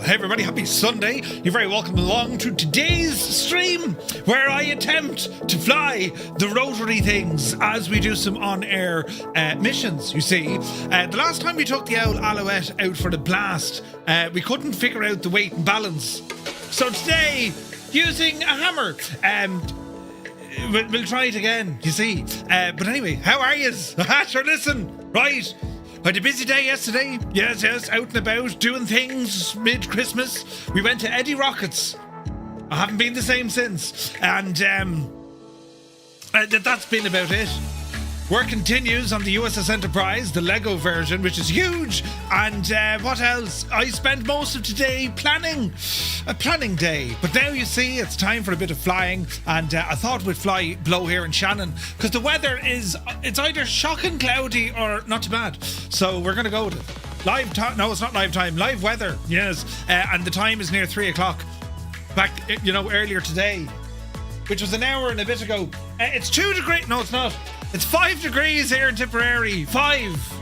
Hey everybody, happy Sunday. You're very welcome along to today's stream where I attempt to fly the rotary things as we do some on-air missions, you see. The last time we took the old Alouette out for the blast, we couldn't figure out the weight and balance. So today, using a hammer, we'll try it again, you see. But anyway, how are yous? Sure, listen, right. I had a busy day yesterday. Yes, out and about, doing things mid-Christmas. We went to Eddie Rockets. I haven't been the same since. And that's been about it. Work continues on the USS Enterprise, the Lego version, which is huge. And what else? I spent most of today planning. A planning day. But now you see, it's time for a bit of flying. And I thought we'd blow here in Shannon. Because the weather it's either shocking cloudy or not too bad. So we're going to go with it. Live time. No, it's not live time. Live weather. Yes. And the time is near 3 o'clock. Back, earlier today. Which was an hour and a bit ago. It's 2 degrees. No, it's not. It's 5 degrees here in Tipperary. 5,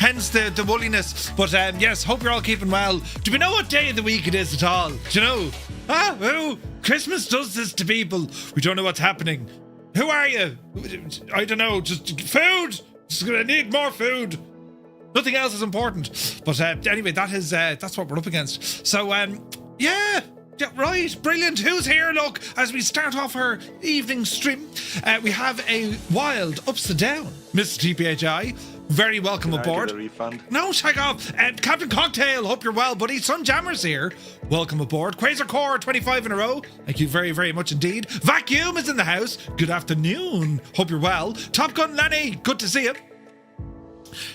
Hence the woolliness. But yes, hope you're all keeping well. Do we know what day of the week it is at all? Do you know? Christmas does this to people. We don't know what's happening. Who are you? I don't know. Just food. Just gonna need more food. Nothing else is important. But anyway, that's what we're up against. So yeah, right, brilliant. Who's here? Look, as we start off our evening stream, we have a wild ups and down, Mr. TPHI. Very welcome aboard. No, Takeoff. Captain Cocktail, hope you're well, buddy. Sun Jammer's here. Welcome aboard. Quasar Core, 25 in a row. Thank you very, very much indeed. Vacuum is in the house. Good afternoon. Hope you're well. Top Gun Lenny, good to see you.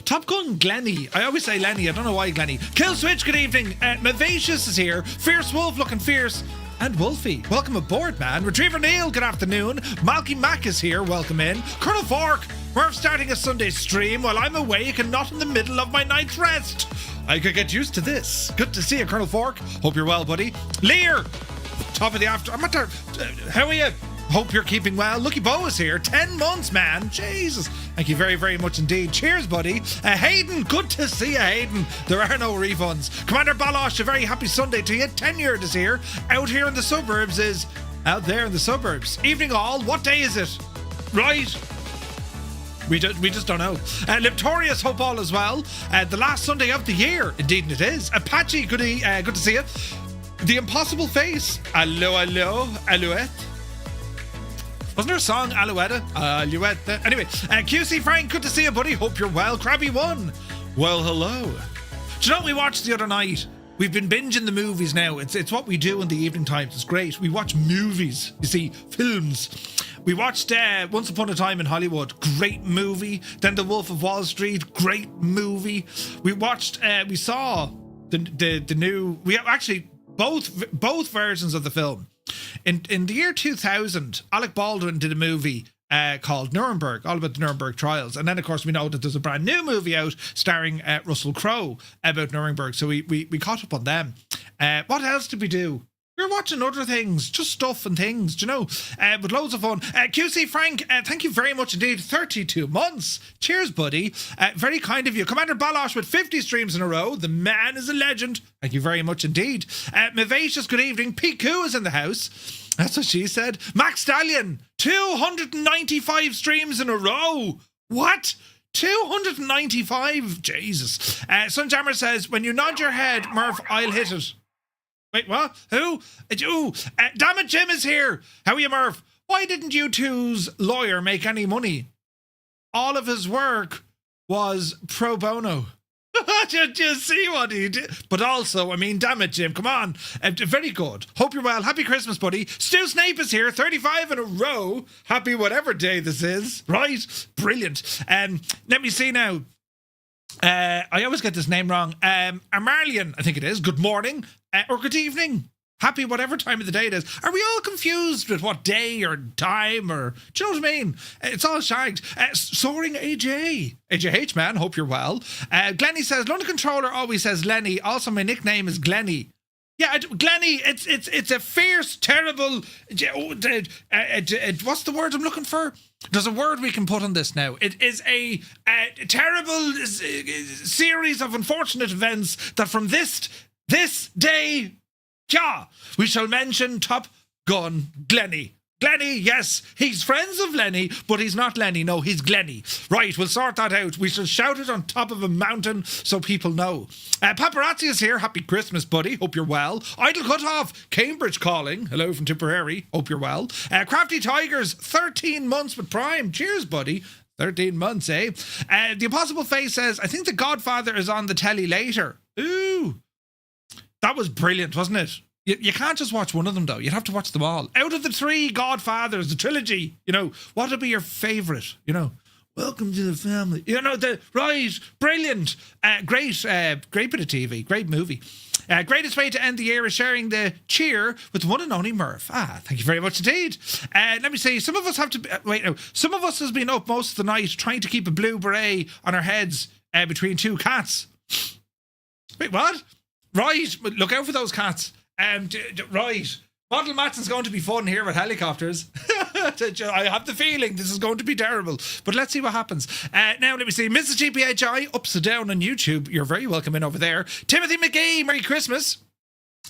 Top Gun Glenny. I always say Lenny. I don't know why Glenny. Kill Switch, good evening. Mavacious is here. Fierce Wolf looking fierce. And Wolfie. Welcome aboard, man. Retriever Neil, good afternoon. Malky Mac is here. Welcome in. Colonel Fork. Murph starting a Sunday stream while I'm awake and not in the middle of my night's rest. I could get used to this. Good to see you, Colonel Fork. Hope you're well, buddy. Lear. Top of the after. I'm at there. How are you? Hope you're keeping well. Lucky Bo is here. 10 months, man. Jesus. Thank you very, very much indeed. Cheers, buddy. Hayden, good to see you, Hayden. There are no refunds. Commander Balosh, a very happy Sunday to you. Tenured is here. Out here in the suburbs is... Out there in the suburbs. Evening all. What day is it? Right. We just don't know. Liptorius, hope all as well. The last Sunday of the year. Indeed it is. Apache, good to see you. The Impossible Face. Hello, Alouette. Wasn't there a song, Alouette? Alouette. Anyway, QC Frank, good to see you, buddy. Hope you're well. Krabby1. Well, hello. Do you know what we watched the other night? We've been binging the movies now. It's what we do in the evening times. It's great. We watch movies. You see, films. We watched Once Upon a Time in Hollywood. Great movie. Then The Wolf of Wall Street. Great movie. We watched, we saw the new, we actually, both versions of the film. In the year 2000, Alec Baldwin did a movie called Nuremberg, all about the Nuremberg trials. And then, of course, we know that there's a brand new movie out starring Russell Crowe about Nuremberg. So we caught up on them. What else did we do? We were watching other things, just stuff and things, but loads of fun. QC Frank, thank you very much indeed. 32 months. Cheers, buddy. Very kind of you. Commander Balosh with 50 streams in a row. The man is a legend. Thank you very much indeed. Mavacious, good evening. Piku is in the house. That's what she said. Max Stallion, 295 streams in a row. What? 295? Jesus. Sunjammer says, when you nod your head, Murph, I'll hit it. Wait, what? Who? Damn it, Jim is here. How are you, Murph? Why didn't you two's lawyer make any money? All of his work was pro bono. Did you see what he did? But also, I mean, damn it, Jim. Come on. Very good. Hope you're well. Happy Christmas, buddy. Stu Snape is here. 35 in a row. Happy whatever day this is. Right? Brilliant. Let me see now. I always get this name wrong. Amarlian, I think it is. Good morning or good evening. Happy whatever time of the day it is. Are we all confused with what day or time or... Do you know what I mean? It's all shagged. Soaring AJ. AJH, man. Hope you're well. Glenny says, London Controller always says Lenny. Also, my nickname is Glenny. Yeah, Glenny, it's a fierce, terrible... what's the word I'm looking for? There's a word we can put on this now. It is a terrible series of unfortunate events that from this This day, yeah, we shall mention Top Gun Glennie. Glennie, yes, he's friends of Lenny, but he's not Lenny. No, he's Glennie. Right, we'll sort that out. We shall shout it on top of a mountain so people know. Paparazzi is here. Happy Christmas, buddy. Hope you're well. Idle Cut Off. Cambridge calling. Hello from Tipperary. Hope you're well. Crafty Tigers. 13 months with Prime. Cheers, buddy. 13 months, eh? The Impossible Face says, I think The Godfather is on the telly later. Ooh. That was brilliant, wasn't it? You can't just watch one of them, though. You'd have to watch them all. Out of the 3 Godfathers, the trilogy, what would be your favourite? Welcome to the family. Brilliant. Great bit of TV. Great movie. Greatest way to end the year is sharing the cheer with the one and only Murph. Thank you very much indeed. Let me see. Some of us have to... Some of us has been up most of the night trying to keep a blue beret on our heads between 2 cats. Wait, what? Right. Look out for those cats. Right. Model Matson's going to be fun here with helicopters. I have the feeling this is going to be terrible. But let's see what happens. Now, let me see. Mrs. GPHI, ups and down on YouTube. You're very welcome in over there. Timothy McGee, Merry Christmas.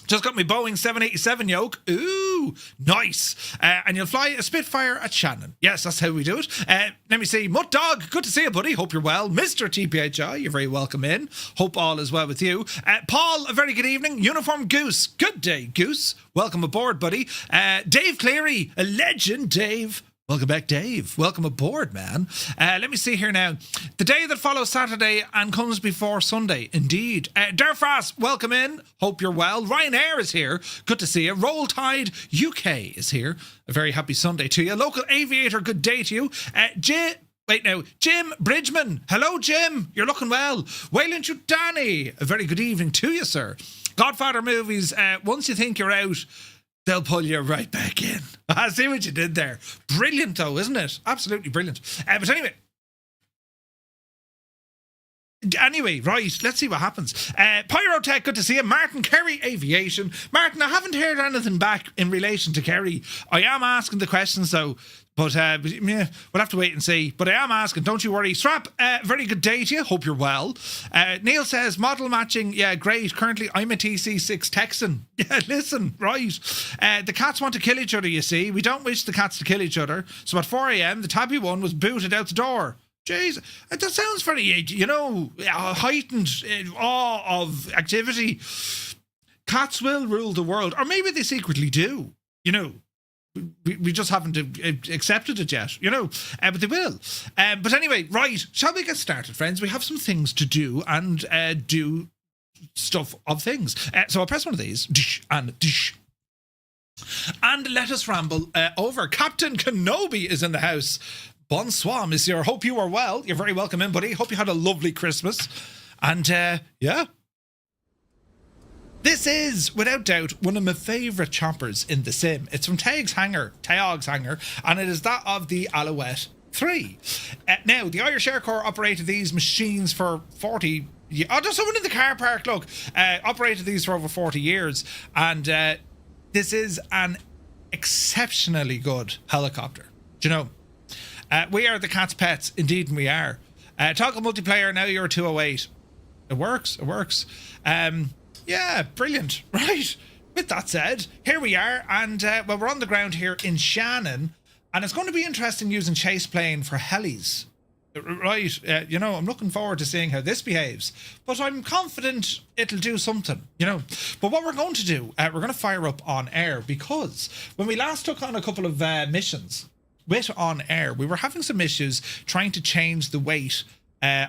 Just got my Boeing 787 yoke. Ooh, nice. And you'll fly a Spitfire at Shannon. Yes, that's how we do it. Let me see. Mutt Dog, good to see you, buddy. Hope you're well. Mr. TPHI, you're very welcome in. Hope all is well with you. Paul, a very good evening. Uniform Goose, good day, Goose. Welcome aboard, buddy. Dave Cleary, a legend, Dave. Welcome back, Dave. Welcome aboard, man. Let me see here now. The day that follows Saturday and comes before Sunday. Indeed. Durfast, welcome in. Hope you're well. Ryanair is here. Good to see you. Roll Tide UK is here. A very happy Sunday to you. Local Aviator, good day to you. Jim Bridgman. Hello, Jim. You're looking well. Wayland Chutani. A very good evening to you, sir. Godfather movies. Once you think you're out, they'll pull you right back in. I see what you did there. Brilliant, though, isn't it? Absolutely brilliant. But anyway, right, let's see what happens. Pyrotech, good to see you. Martin Kerry Aviation. Martin, I haven't heard anything back in relation to Kerry. I am asking the questions, though. But we'll have to wait and see. But I am asking, don't you worry. Strap, very good day to you. Hope you're well. Neil says, model matching, yeah, great. Currently, I'm a TC6 Texan. Yeah, listen, right. The cats want to kill each other, you see. We don't wish the cats to kill each other. So at 4 a.m, the tabby one was booted out the door. Jeez, that sounds very, heightened awe of activity. Cats will rule the world. Or maybe they secretly do, We just haven't accepted it yet, but they will. But anyway, right, shall we get started, friends? We have some things to do and do stuff of things. So I'll press one of these, and let us ramble over. Captain Kenobi is in the house. Bonsoir, monsieur. Hope you are well. You're very welcome in, buddy. Hope you had a lovely Christmas. And, yeah. This is, without doubt, one of my favourite choppers in the sim. It's from Taog's Hangar, and it is that of the Alouette III. Now, the Irish Air Corps operated these machines for 40 years. Oh, there's someone in the car park, look. Operated these for over 40 years, and this is an exceptionally good helicopter. Do you know? We are the cat's pets. Indeed, we are. Toggle multiplayer, now you're 208. It works. Yeah, brilliant. Right. With that said, here we are, and we're on the ground here in Shannon, and it's going to be interesting using chase plane for helis. Right. I'm looking forward to seeing how this behaves, but I'm confident it'll do something, But what we're going to do, we're going to fire up OnAir, because when we last took on a couple of missions with OnAir, we were having some issues trying to change the weight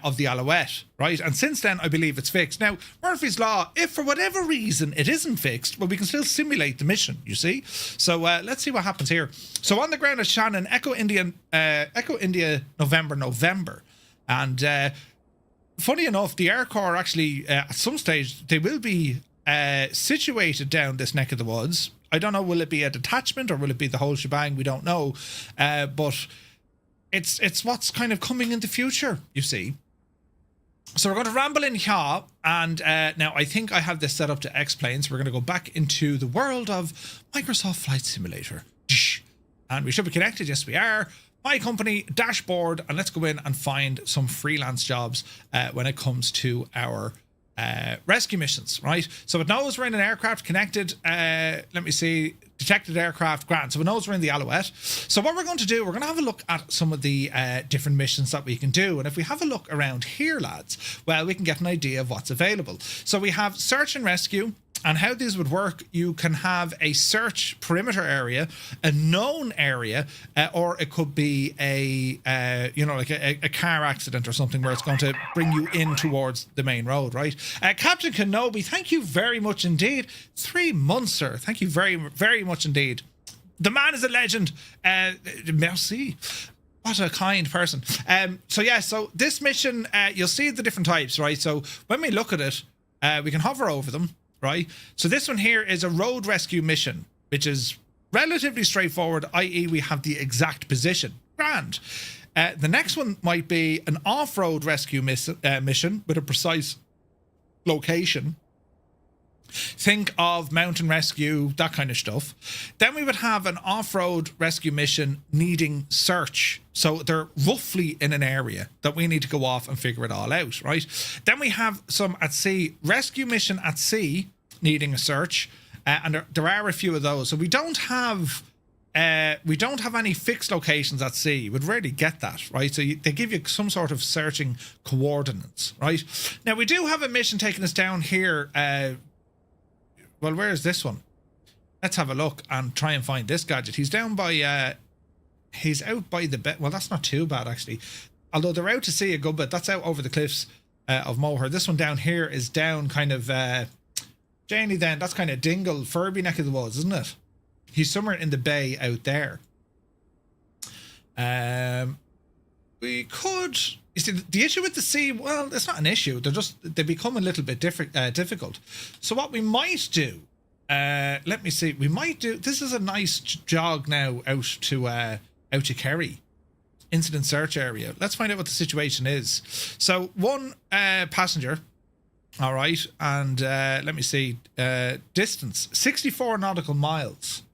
of the Alouette, right? And since then, I believe it's fixed. Now, Murphy's Law, if for whatever reason it isn't fixed, well, we can still simulate the mission, you see? So let's see what happens here. So on the ground at Shannon, Echo India, November. And funny enough, the Air Corps actually, at some stage, they will be situated down this neck of the woods. I don't know, will it be a detachment or will it be the whole shebang? We don't know. But it's what's kind of coming in the future, you see. So we're going to ramble in here, and now I think I have this set up to X-Plane, so we're going to go back into the world of Microsoft Flight Simulator. And we should be connected, yes we are. My company, dashboard, and let's go in and find some freelance jobs when it comes to our rescue missions, right? So it knows we're in an aircraft connected. Let me see. Detected aircraft, grand. So it knows we're in the Alouette. So what we're going to do, we're going to have a look at some of the different missions that we can do. And if we have a look around here, lads, well, we can get an idea of what's available. So we have search and rescue. And how these would work, you can have a search perimeter area, a known area, or it could be a like a car accident or something where it's going to bring you in towards the main road, right? Captain Kenobi, thank you very much indeed. 3 months, sir. Thank you very, very much indeed. The man is a legend. Merci. What a kind person. So this mission, you'll see the different types, right? So when we look at it, we can hover over them. Right, so this one here is a road rescue mission, which is relatively straightforward, i.e. we have the exact position. Grand. The next one might be an off-road rescue mission with a precise location. Think of mountain rescue, that kind of stuff. Then we would have an off-road rescue mission needing search. So they're roughly in an area that we need to go off and figure it all out, right? Then we have some at sea, rescue mission at sea needing a search. And there are a few of those. So we don't have any fixed locations at sea. We'd rarely get that, right? So they give you some sort of searching coordinates, right? Now we do have a mission taking us down here. Well, where is this one? Let's have a look and try and find this gadget. He's down by, he's out by the bed. Well, that's not too bad, actually. Although they're out to sea a good bit. That's out over the cliffs of Moher. This one down here is down kind of, Janie then, that's kind of Dingle, Furby neck of the woods, isn't it? He's somewhere in the bay out there. We could... You see, the issue with the sea, well, it's not an issue. They become a little bit difficult. So what we might do, let me see. We might do. This is a nice jog now out to Kerry, incident search area. Let's find out what the situation is. So one passenger, all right, and let me see. Distance 64 nautical miles.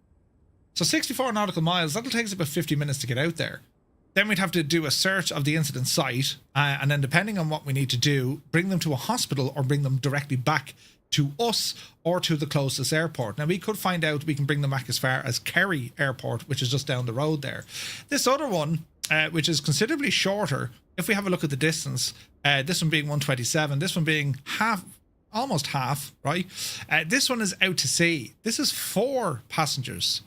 So 64 nautical miles. That'll take us about 50 minutes to get out there. Then we'd have to do a search of the incident site, and then depending on what we need to do, bring them to a hospital or bring them directly back to us or to the closest airport. Now, we could find out we can bring them back as far as Kerry Airport, which is just down the road there. This other one, which is considerably shorter, if we have a look at the distance, this one being 127, this one being almost half, right? This one is out to sea. This is 4 passengers.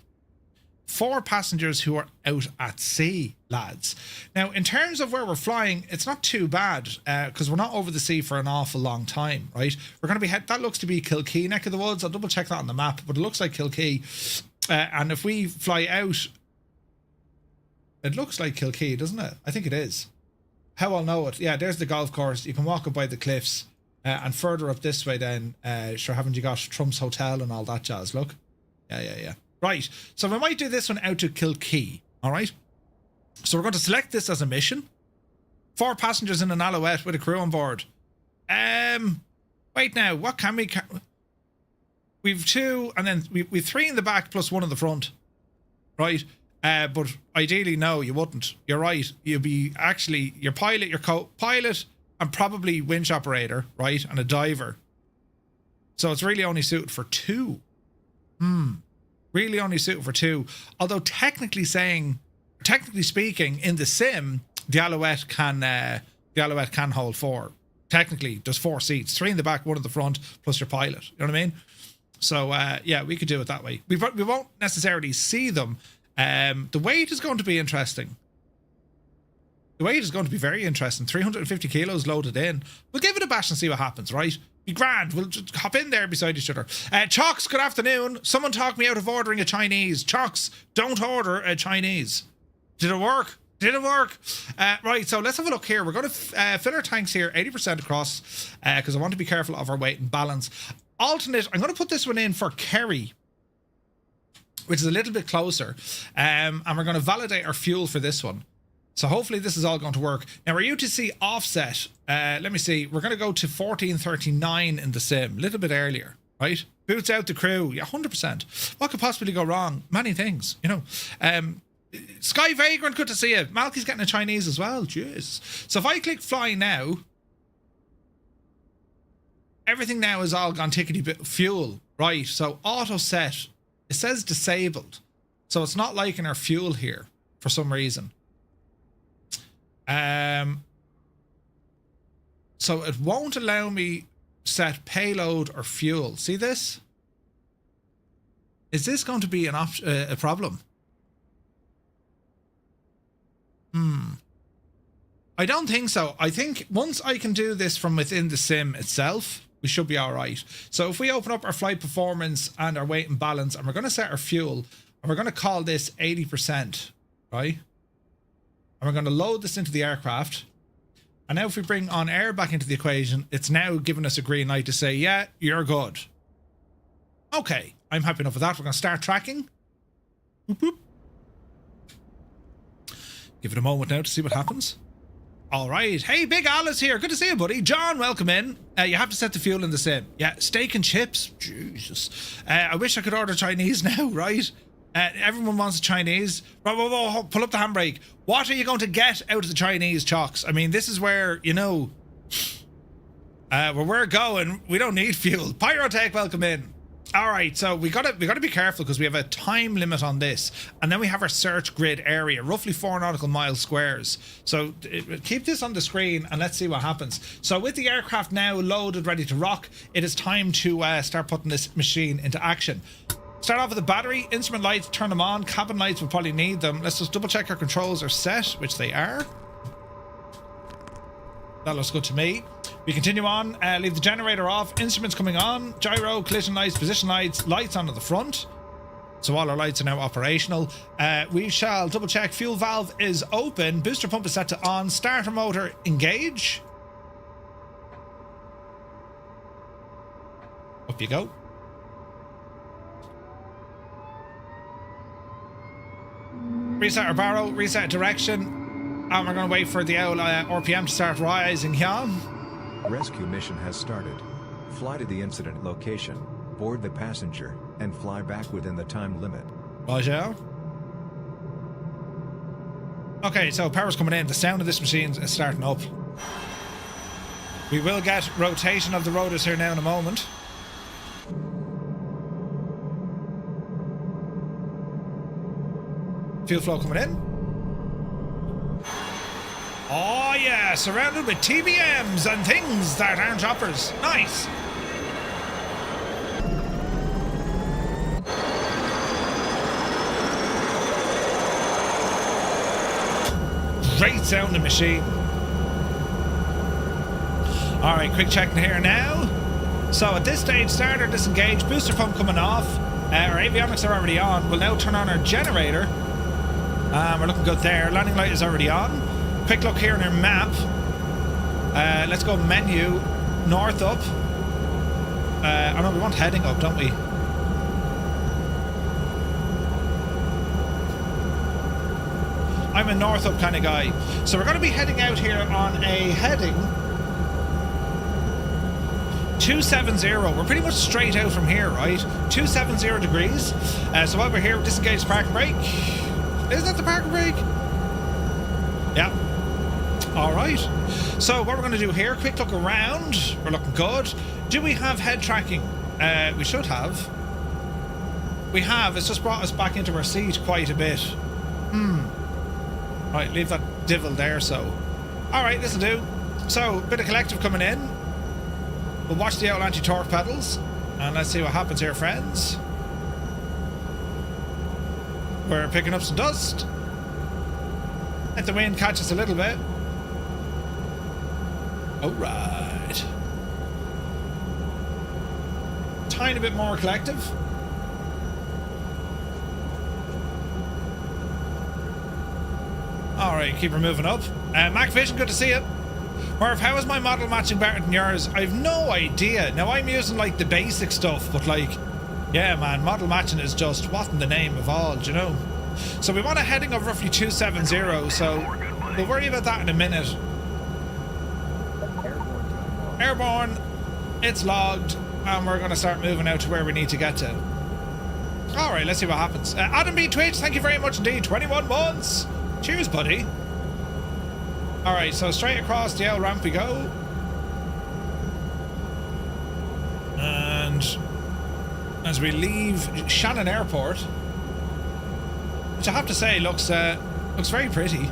4 passengers who are out at sea, lads. Now, in terms of where we're flying, it's not too bad because we're not over the sea for an awful long time, right? We're going to be that looks to be Kilkee neck of the woods. I'll double check that on the map, but it looks like Kilkee. And if we fly out, it looks like Kilkee, doesn't it? I think it is. How I'll know it? Yeah, there's the golf course. You can walk up by the cliffs, and further up this way. Then, sure, haven't you got Trump's Hotel and all that jazz? Look, yeah. Right, so we might do this one out to Kilkee, all right? So we're going to select this as a mission. 4 passengers in an Alouette with a crew on board. Wait now, what can we... We've 2, and then we've 3 in the back plus 1 in the front, right? But ideally, no, you wouldn't. You're right. You'd be actually your pilot, your co-pilot, and probably winch operator, right? And a diver. So it's really only suited for 2. Really only suited for 2. Although technically speaking, in the sim, the Alouette can hold 4. Technically, there's 4 seats, 3 in the back, 1 in the front, plus your pilot. You know what I mean? So yeah, we could do it that way. We won't necessarily see them. The weight is going to be interesting. The weight is going to be very interesting. 350 kilos loaded in. We'll give it a bash and see what happens, right? Be grand. We'll just hop in there beside each other. Chocks, good afternoon. Someone talked me out of ordering a Chinese. Chocks, don't order a Chinese. Did it work? Right, so let's have a look here. We're going to fill our tanks here 80% across because I want to be careful of our weight and balance. Alternate, I'm going to put this one in for Kerry, which is a little bit closer. And we're going to validate our fuel for this one. So hopefully this is all going to work. Now, our UTC offset, let me see. We're going to go to 1439 in the sim, a little bit earlier, right? Boots out the crew, yeah, 100%. What could possibly go wrong? Many things, you know. Sky Vagrant, good to see you. Malky's getting a Chinese as well, jeez. So if I click fly now, everything now is all gone tickety bit fuel. Right, so auto set, it says disabled. So it's not liking our fuel here for some reason. So it won't allow me set payload or fuel. See this? Is this going to be a problem? I don't think so. I think once I can do this from within the sim itself, we should be all right. So if we open up our flight performance and our weight and balance, and we're going to set our fuel, and we're going to call this 80%, right? And we're going to load this into the aircraft. And now if we bring OnAir back into the equation, it's now giving us a green light to say, yeah, you're good. Okay, I'm happy enough with that. We're going to start tracking. Boop, boop. Give it a moment now to see what happens. All right. Hey, Big Alice here. Good to see you, buddy. John, welcome in. You have to set the fuel in the sim. Yeah, steak and chips. Jesus. I wish I could order Chinese now, right? Everyone wants Chinese. Whoa, pull up the handbrake. What are you going to get out of the Chinese chocks? I mean, this is where, you know, where we're going. We don't need fuel. Pyrotech, welcome in. All right, so we gotta be careful because we have a time limit on this, and then we have our search grid area, roughly 4 nautical mile squares. So keep this on the screen and let's see what happens. So with the aircraft now loaded, ready to rock, it is time to start putting this machine into action. Start off with the battery, instrument lights, turn them on. Cabin lights, we'll probably need them. Let's just double check our controls are set, which they are. That looks good to me. We continue on, leave the generator off, instruments coming on, gyro, collision lights, position lights, lights on at the front. So all our lights are now operational. We shall double check, fuel valve is open, booster pump is set to on, starter motor engage. Up you go. Reset our barrel, reset direction, and we're going to wait for the RPM to start rising here. Rescue mission has started. Fly to the incident location, board the passenger, and fly back within the time limit. Roger. Okay, so power's coming in. The sound of this machine is starting up. We will get rotation of the rotors here now in a moment. Fuel flow coming in. Oh yeah, surrounded with TBMs and things that aren't choppers. Nice. Great sounding machine. All right, quick check here now. So at this stage, starter disengaged, booster pump coming off. Our avionics are already on. We'll now turn on our generator. We're looking good there. Landing light is already on. Quick look here in our map. Let's go menu, north up. Oh no, we want heading up, don't we? I'm a north up kind of guy. So we're going to be heading out here on a heading 270. We're pretty much straight out from here, right? 270 degrees. So while we're here, we'll disengage the parking brake. Is that the parking brake? Yeah. All right. So what we're going to do here, quick look around. We're looking good. Do we have head tracking? We should have. We have. It's just brought us back into our seat quite a bit. Right, leave that divil there, so. All right, this'll do. So, bit of collective coming in. We'll watch the old anti-torque pedals. And let's see what happens here, friends. We're picking up some dust. Let the wind catch us a little bit. Alright. Tiny bit more collective. Alright, keep her moving up. Mac Vision, good to see you. Murph, how is my model matching better than yours? I've no idea. Now, I'm using, like, the basic stuff, but, like, yeah, man, model matching is just what in the name of all, do you know? So we want a heading of roughly 270, so we'll worry about that in a minute. Airborne, it's logged, and we're going to start moving out to where we need to get to. Alright, let's see what happens. Adam B. Twitch, thank you very much indeed. 21 months. Cheers, buddy. Alright, so straight across the L ramp we go. around as we leave Shannon Airport, which I have to say looks very pretty.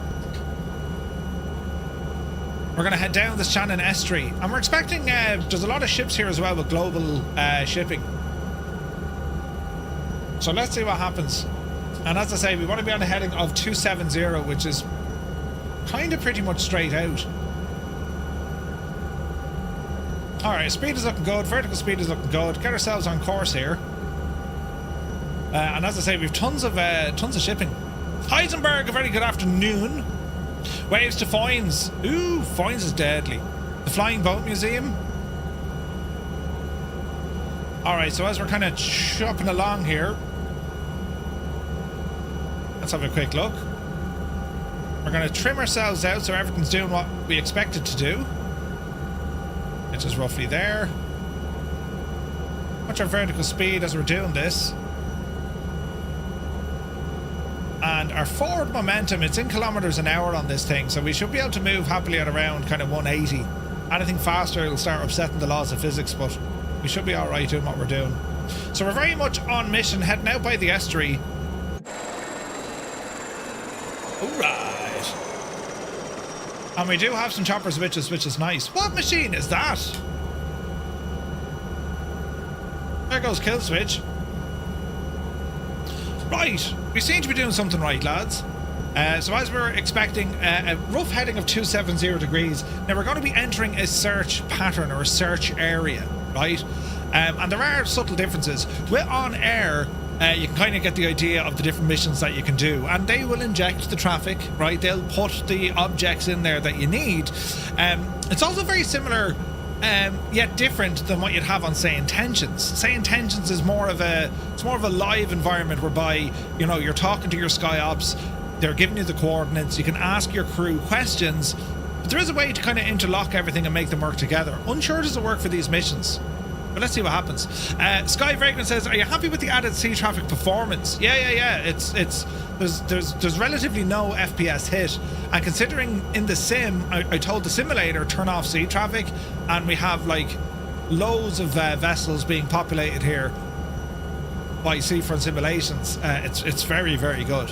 We're going to head down the Shannon estuary, and we're expecting there's a lot of ships here as well with global shipping. So let's see what happens. And as I say, we want to be on a heading of 270, which is kind of pretty much straight out. Alright, speed is looking good, vertical speed is looking good. Get ourselves on course here. And as I say, we've tons of shipping. Heisenberg, a very good afternoon. Waves to Foynes. Ooh, Foynes is deadly. The Flying Boat Museum. Alright, so as we're kind of chopping along here, let's have a quick look. We're going to trim ourselves out so everything's doing what we expect it to do, which is roughly there. What's our vertical speed as we're doing this? And our forward momentum, it's in kilometers an hour on this thing, so we should be able to move happily at around kind of 180. Anything faster will start upsetting the laws of physics, but we should be alright doing what we're doing. So we're very much on mission, heading out by the estuary. Alright. And we do have some chopper switches, which is nice. What machine is that? There goes kill switch. Right, we seem to be doing something right, lads. So as we're expecting a rough heading of 270 degrees, now we're going to be entering a search pattern or a search area, right? And there are subtle differences. With OnAir, you can kind of get the idea of the different missions that you can do, and they will inject the traffic, right? They'll put the objects in there that you need. It's also very similar, yet different than what you'd have on, say, Intentions. Say Intentions is more of a live environment whereby, you know, you're talking to your sky ops, they're giving you the coordinates, you can ask your crew questions, but there is a way to kind of interlock everything and make them work together. Unsure does it work for these missions, but let's see what happens. Sky Vagrant says, are you happy with the added sea traffic performance? Yeah. There's relatively no FPS hit, and considering in the sim, I told the simulator turn off sea traffic, and we have like loads of vessels being populated here by seafront simulations. It's very, very good.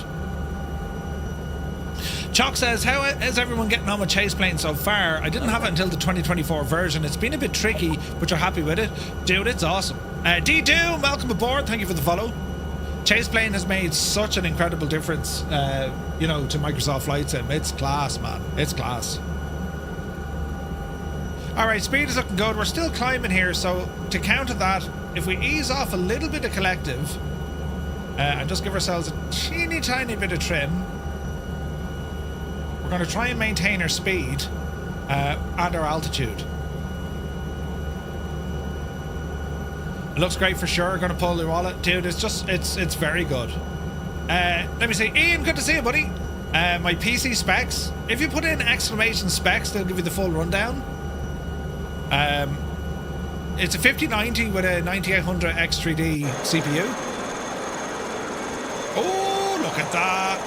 Chalk says, how is everyone getting on with Chase Plane so far? I didn't have it until the 2024 version. It's been a bit tricky, but you're happy with it? Dude, it's awesome. D-Doom, welcome aboard. Thank you for the follow. Chase Plane has made such an incredible difference, you know, to Microsoft Flight Sim. It's class, man. It's class. Alright, speed is looking good. We're still climbing here, so to counter that, if we ease off a little bit of collective, and just give ourselves a teeny tiny bit of trim, we're going to try and maintain our speed and our altitude. It looks great for sure. Going to pull the wallet, dude. It's very good. Let me see, Ian. Good to see you, buddy. My PC specs. If you put in exclamation specs, they'll give you the full rundown. It's a 5090 with a 9800 X3D CPU. Oh, look at that.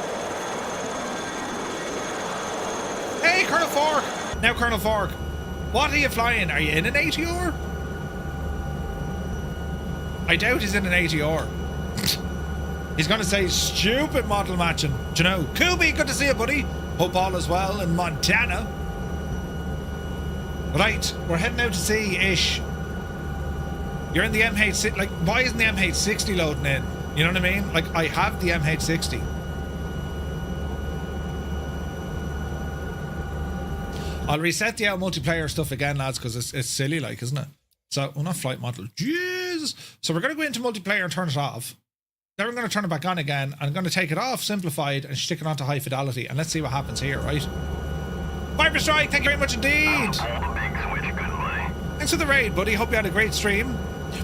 Hey, Colonel Fork! Now, Colonel Fork, what are you flying? Are you in an ATR? I doubt he's in an ATR. He's going to say stupid model matching. Do you know? Kubi, good to see you, buddy. Hope all is well in Montana. Right, we're heading out to sea-ish. You're in the MH6. Like, why isn't the MH60 loading in? You know what I mean? Like, I have the MH60. I'll reset the multiplayer stuff again, lads, because it's silly, like, isn't it? So, well, not flight model. Jesus. So we're going to go into multiplayer and turn it off. Then we're going to turn it back on again. I'm going to take it off, simplified, and stick it onto high fidelity. And let's see what happens here, right? Viper Strike, thank you very much indeed. Thanks for the raid, buddy. Hope you had a great stream.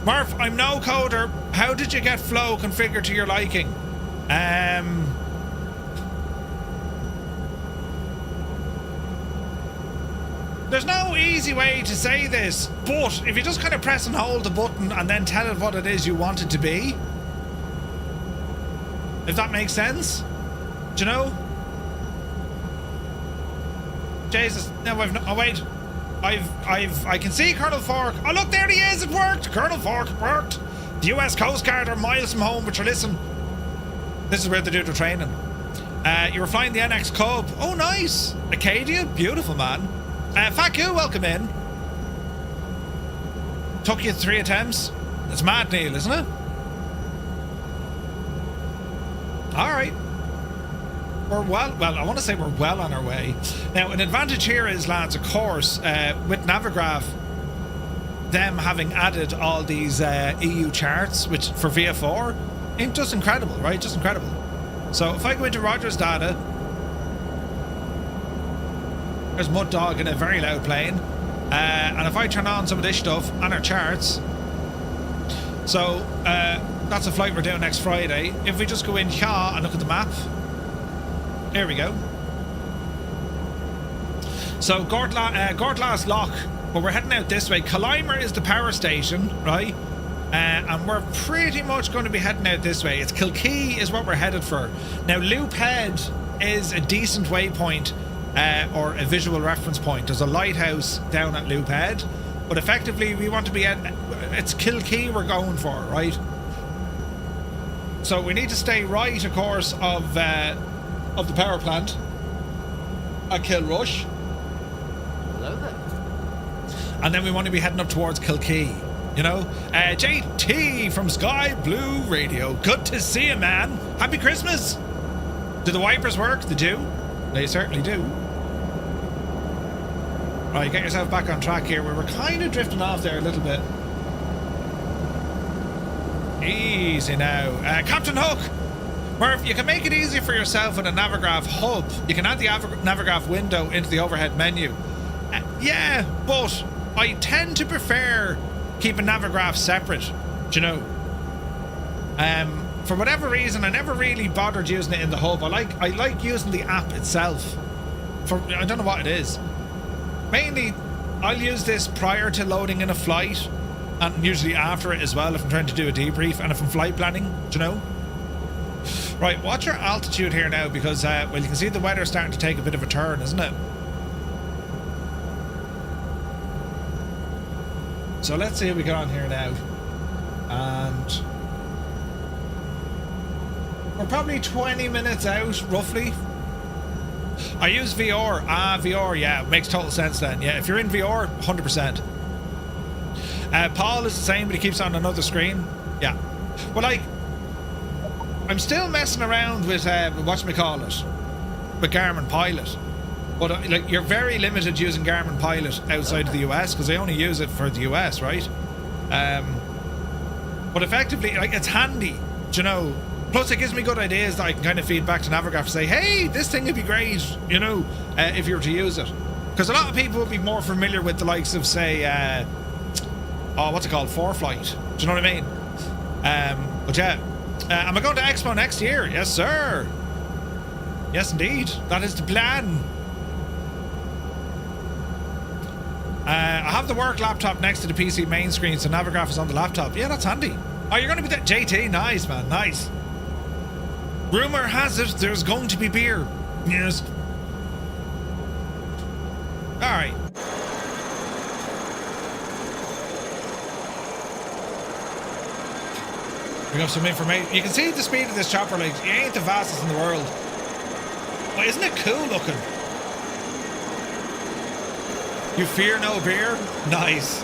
Murph, I'm no coder. How did you get flow configured to your liking? There's no easy way to say this, but if you just kind of press and hold the button and then tell it what it is you want it to be, if that makes sense, do you know? Jesus, no, oh wait, I can see Colonel Fork. Oh look, there he is. It worked. Colonel Fork, it worked. The US Coast Guard are miles from home, but you listen. This is where they do their training. You were flying the NX Cub. Oh, nice. Acadia, beautiful, man. Fat Goo, welcome in. Took you 3 attempts. It's mad, Neil, isn't it? All right. We're well, I want to say we're well on our way. Now, an advantage here is, lads, of course, with Navigraph, them having added all these EU charts, which for VF4, ain't just incredible, right? Just incredible. So if I go into Rogers data, there's Mud Dog in a very loud plane. And if I turn on some of this stuff on our charts, so that's a flight we're doing next Friday. If we just go in here and look at the map, here we go. So Gortlas Lock, but we're heading out this way. Calimer is the power station, right? And we're pretty much going to be heading out this way. It's Kilkee is what we're headed for. Now, Loop Head is a decent waypoint or a visual reference point. There's a lighthouse down at Loop Head, but effectively we want to be at, it's Kilkee we're going for, right? So we need to stay right, of course, of the power plant at Kilrush. Hello there. And then we want to be heading up towards Kilkee. You know, JT from Sky Blue Radio. Good to see you, man. Happy Christmas. Do the wipers work? They do. They certainly do. Right, get yourself back on track here. We were kind of drifting off there a little bit. Easy now. Captain Hook. Murph, you can make it easy for yourself with a Navigraph hub. You can add the Navigraph window into the overhead menu. Yeah, but I tend to prefer keeping Navigraph separate, do you know? For whatever reason, I never really bothered using it in the hub. I like using the app itself. I don't know what it is. Mainly, I'll use this prior to loading in a flight, and usually after it as well if I'm trying to do a debrief and if I'm flight planning, do you know? Right, watch your altitude here now because, well, you can see the weather starting to take a bit of a turn, isn't it? So let's see how we get on here now. And we're probably 20 minutes out, roughly. I use VR. VR, yeah, makes total sense then. Yeah, if you're in VR, 100%. Paul is the same, but he keeps on another screen. Yeah. Well, I'm still messing around with whatchamacallit, with Garmin Pilot. But like, you're very limited using Garmin Pilot outside of the US because they only use it for the US, right? But effectively, like, it's handy, do you know? Plus, it gives me good ideas that I can kind of feed back to Navigraph to say, hey, this thing would be great, you know, if you were to use it. Because a lot of people would be more familiar with the likes of, say, what's it called? ForeFlight. Do you know what I mean? But yeah. Am I going to Expo next year? Yes, sir. Yes, indeed. That is the plan. I have the work laptop next to the PC main screen, so Navigraph is on the laptop. Yeah, that's handy. Oh, you're going to be there. JT, nice, man, nice. Rumor has it there's going to be beer. Yes. All right. We got some information. You can see the speed of this chopper, like, it ain't the fastest in the world. But isn't it cool looking? You fear no beer? Nice.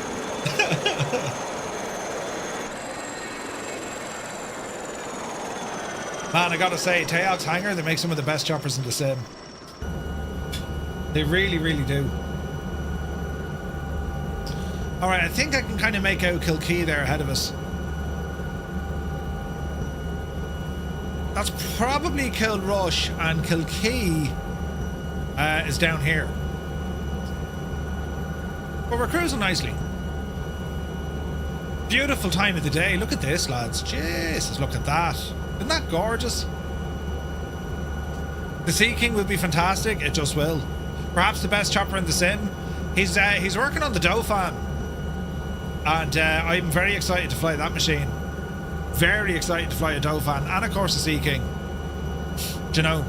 Man, I gotta say, Taog's Hangar, they make some of the best choppers in the sim. They really, really do. Alright, I think I can kind of make out Kilkee there ahead of us. That's probably Kilrush, and Kilkee is down here. But we're cruising nicely. Beautiful time of the day. Look at this, lads. Jesus, look at that. Isn't that gorgeous? The Sea King will be fantastic. It just will. Perhaps the best chopper in the sim. He's working on the Dauphin. And I'm very excited to fly that machine. Very excited to fly a Dauphin. And of course the Sea King. Do you know?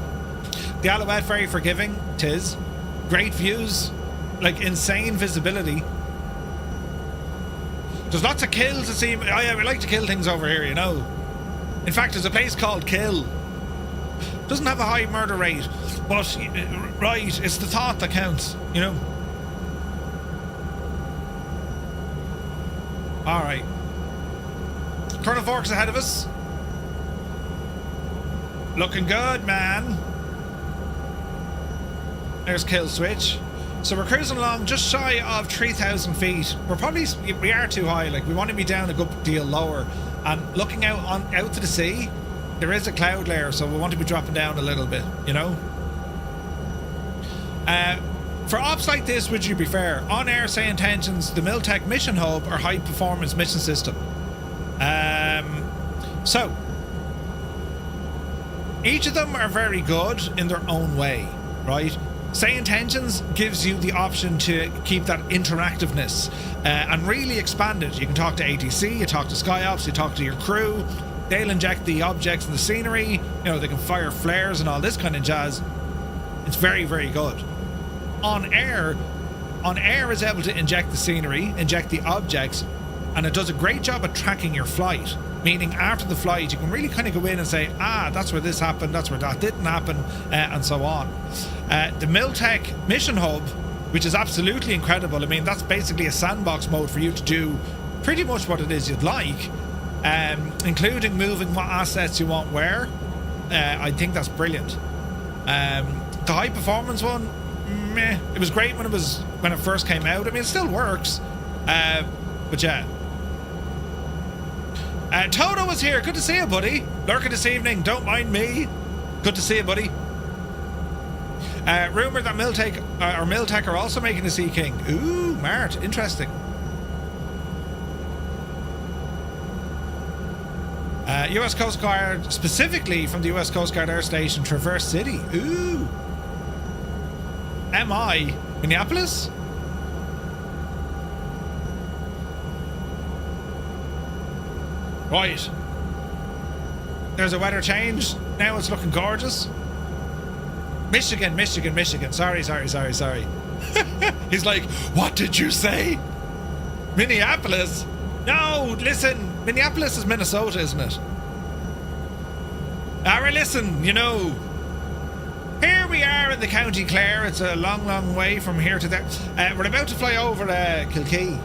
The Alouette, very forgiving. 'Tis. Great views. like insane visibility. There's lots of kills to see. Oh yeah, we like to kill things over here, you know. In fact, there's a place called Kill. Doesn't have a high murder rate, but right, it's the thought that counts, you know. All right. Colonel Fork's ahead of us. Looking good, man. There's kill switch. So we're cruising along just shy of 3,000 feet. We are too high. Like, we want to be down a good deal lower. And looking out to the sea, there is a cloud layer, so we want to be dropping down a little bit, you know. For ops like this, would you be fair? OnAir say intentions, the Miltech mission hub or high performance mission system. So each of them are very good in their own way, right? Say Intentions gives you the option to keep that interactiveness and really expand it. You can talk to ATC, you talk to SkyOps, you talk to your crew. They'll inject the objects and the scenery. You know, they can fire flares and all this kind of jazz. It's very, very good. OnAir is able to inject the scenery, inject the objects, and it does a great job at tracking your flight. Meaning after the flight, you can really kind of go in and say, that's where this happened, that's where that didn't happen, and so on. The Miltech Mission Hub, which is absolutely incredible. I mean, that's basically a sandbox mode for you to do pretty much what it is you'd like, including moving what assets you want where. I think that's brilliant. The high performance one, meh. It was great when it first came out. I mean, it still works, but yeah. Toto was here. Good to see you, buddy. Lurking this evening. Don't mind me. Good to see you, buddy. Rumour that Miltech are also making a Sea King. Ooh, Mart. Interesting. US Coast Guard, specifically from the US Coast Guard Air Station, Traverse City. Ooh. MI? Minneapolis? Right. There's a weather change. Now it's looking gorgeous. Michigan. Sorry. He's like, what did you say? Minneapolis? No, listen. Minneapolis is Minnesota, isn't it? Alright, listen, you know. Here we are in the County Clare. It's a long, long way from here to there. We're about to fly over Kilkee.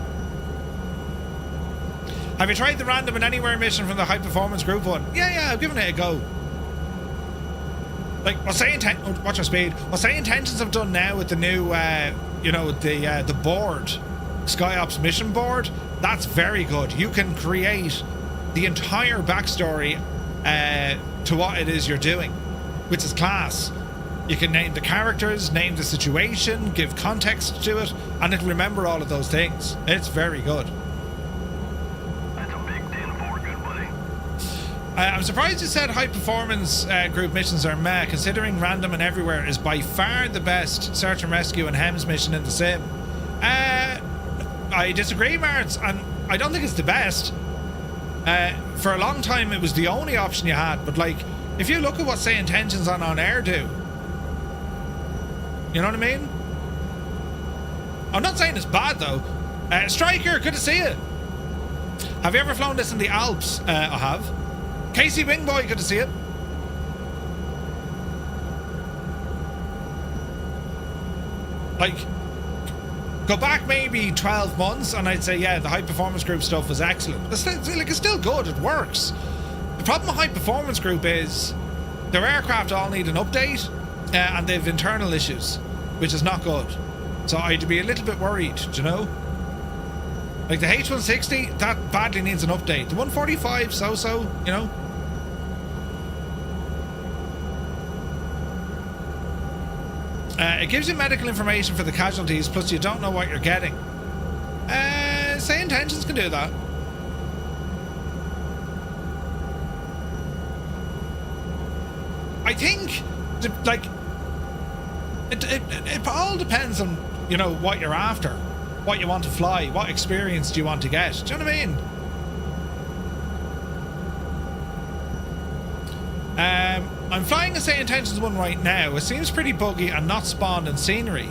Have you tried the random and anywhere mission from the High Performance Group one? Yeah, I've given it a go. Like, watch your speed. What Say Intentions have done now with the new, the board, SkyOps mission board, that's very good. You can create the entire backstory to what it is you're doing, which is class. You can name the characters, name the situation, give context to it, and it'll remember all of those things. It's very good. I'm surprised you said high performance group missions are meh, considering random and everywhere is by far the best search and rescue and HEMS mission in the sim. I disagree, Martz, and I don't think it's the best. For a long time it was the only option you had, but like, if you look at what Say Intentions on OnAir do, you know what I mean? I'm not saying it's bad though. Striker, good to see you. Have you ever flown this in the Alps? I have. Casey Wingboy, good to see it. Like, go back maybe 12 months and I'd say, yeah, the high performance group stuff was excellent. It's still good, it works. The problem with high performance group is their aircraft all need an update and they've internal issues, which is not good. So I'd be a little bit worried, do you know? Like the H160, that badly needs an update. The 145, so, you know? It gives you medical information for the casualties, plus you don't know what you're getting. Say Intentions can do that. I think, like, it all depends on, you know, what you're after, what you want to fly, what experience do you want to get. Do you know what I mean? I'm flying a Say Intentions one right now. It seems pretty buggy and not spawned in scenery.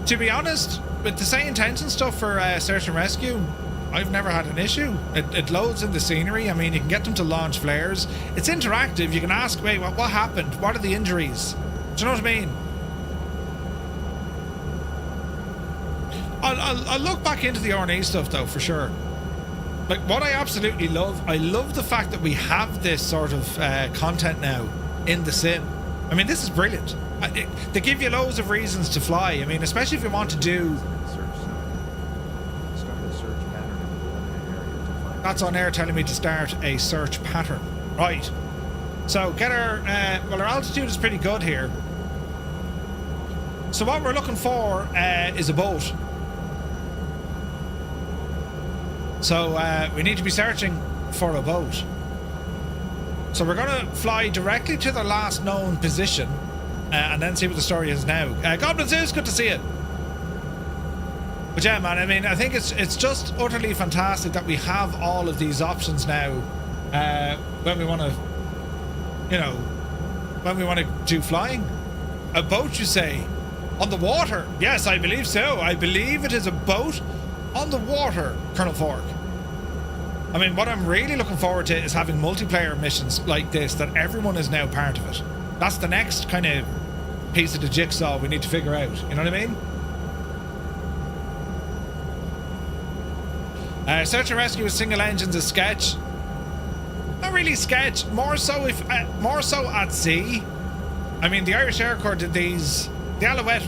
To be honest, with the same intention stuff for search and rescue, I've never had an issue. It loads in the scenery. I mean, you can get them to launch flares. It's interactive. You can ask, wait, what happened? What are the injuries? Do you know what I mean? I'll look back into the RNA stuff though, for sure. Like, what I absolutely love, I love the fact that we have this sort of content now in the sim. I mean, this is brilliant. They give you loads of reasons to fly. I mean, especially if you want to do... That's on air telling me to start a search pattern. Right. So get our... well, our altitude is pretty good here. So what we're looking for is a boat. So we need to be searching for a boat. So we're going to fly directly to the last known position and then see what the story is now. Goblin Zeus, good to see you. But yeah, man, I mean, I think it's just utterly fantastic that we have all of these options now when we want to, you know, when we want to do flying. A boat, you say? On the water? Yes, I believe so. I believe it is a boat on the water, Colonel Fork. I mean, what I'm really looking forward to is having multiplayer missions like this, that everyone is now part of it. That's the next kind of piece of the jigsaw we need to figure out. You know what I mean? Search and rescue with single engines is sketch. Not really sketch. More so at sea. I mean, the Irish Air Corps did these. The Alouette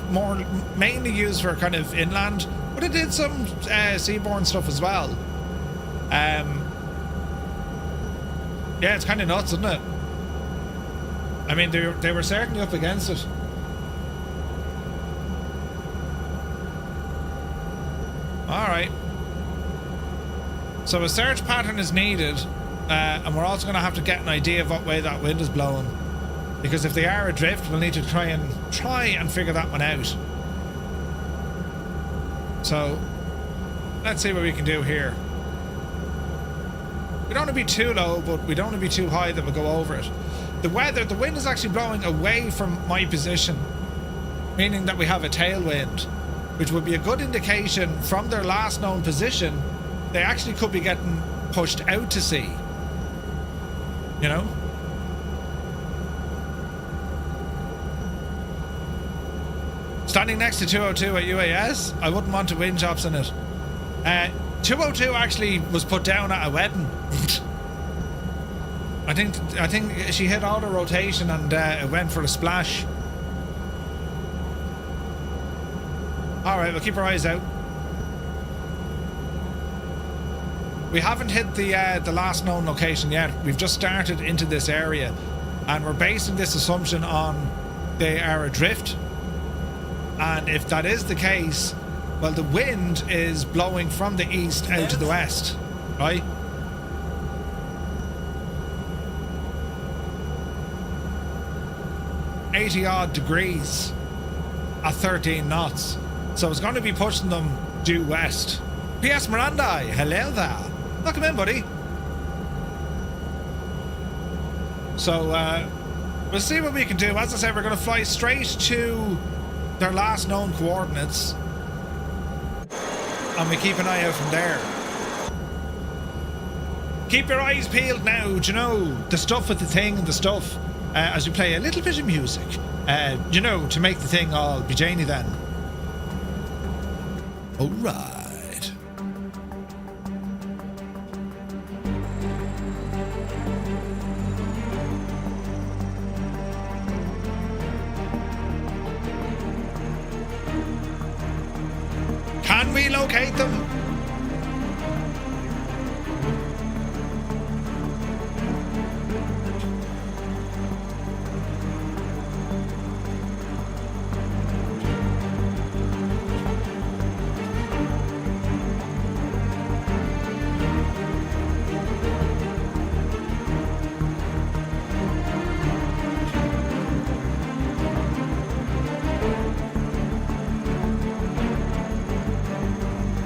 mainly used for kind of inland, but it did some seaborne stuff as well. Yeah, it's kind of nuts, isn't it? I mean, they were certainly up against it. Alright. So a search pattern is needed, and we're also going to have to get an idea of what way that wind is blowing. Because if they are adrift, we'll need to try and figure that one out. So, let's see what we can do here. We don't want to be too low, but we don't want to be too high that we'll go over it. The wind is actually blowing away from my position, meaning that we have a tailwind, which would be a good indication from their last known position. They actually could be getting pushed out to sea. You know? Standing next to 202 at UAS, I wouldn't want to wind chops in it. 202 actually was put down at a wedding. I think she hit auto rotation and it went for a splash. Alright, we'll keep our eyes out. We haven't hit the last known location yet. We've just started into this area, and we're basing this assumption on they are adrift. And if that is the case, well, the wind is blowing from the east out to the west, right? $80-odd degrees at 13 knots. So it's going to be pushing them due west. P.S. Miranda, hello there. Welcome in, buddy. So, we'll see what we can do. As I said, we're going to fly straight to their last known coordinates, and we keep an eye out from there. Keep your eyes peeled now, do you know, the stuff with the thing and the stuff, as we play a little bit of music, you know, to make the thing all be Janie then. Alright. Can we locate them?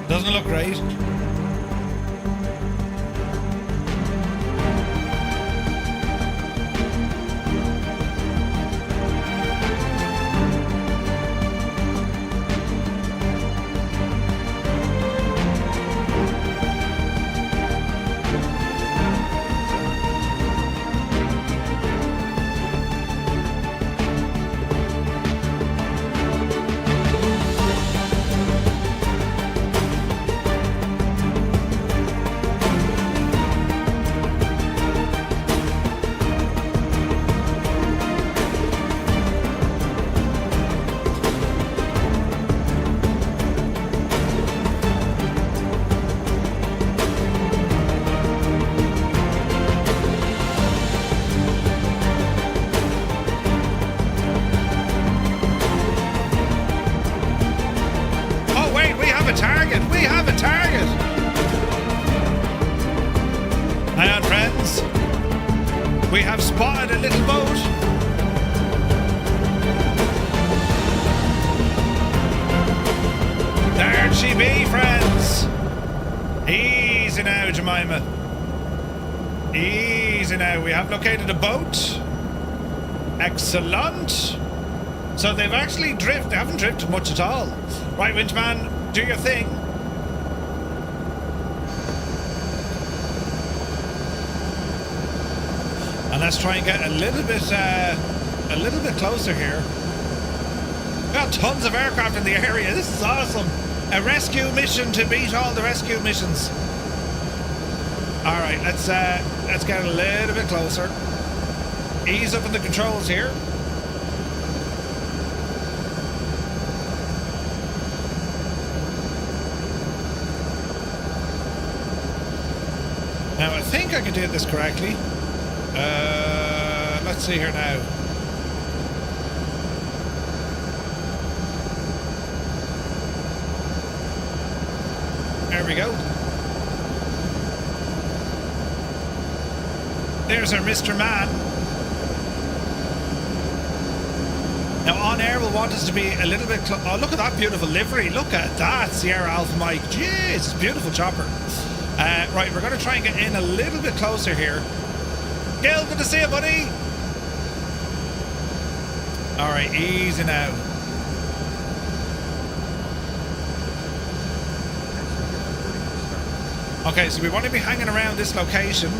Doesn't look great. we have a target. Hang on, friends. We have spotted a little boat. There she be, friends. Easy now, Jemima. Easy now. We have located a boat. Excellent. So they've actually drifted. They haven't drifted much at all. Right, Winchman, do your thing. And let's try and get a little bit closer here. We've got tons of aircraft in the area. This is awesome. A rescue mission to beat all the rescue missions. All right, let's get a little bit closer. Ease up on the controls here. Now I think I can do this correctly. Let's see here now. There we go. There's our Mr. Man. Now OnAir will want us to be a little bit oh, look at that beautiful livery. Look at that, Sierra Alpha Mike. Jeez, beautiful chopper. Right, we're going to try and get in a little bit closer here. Gil, good to see you, buddy. Alright, easy now. Okay, so we want to be hanging around this location.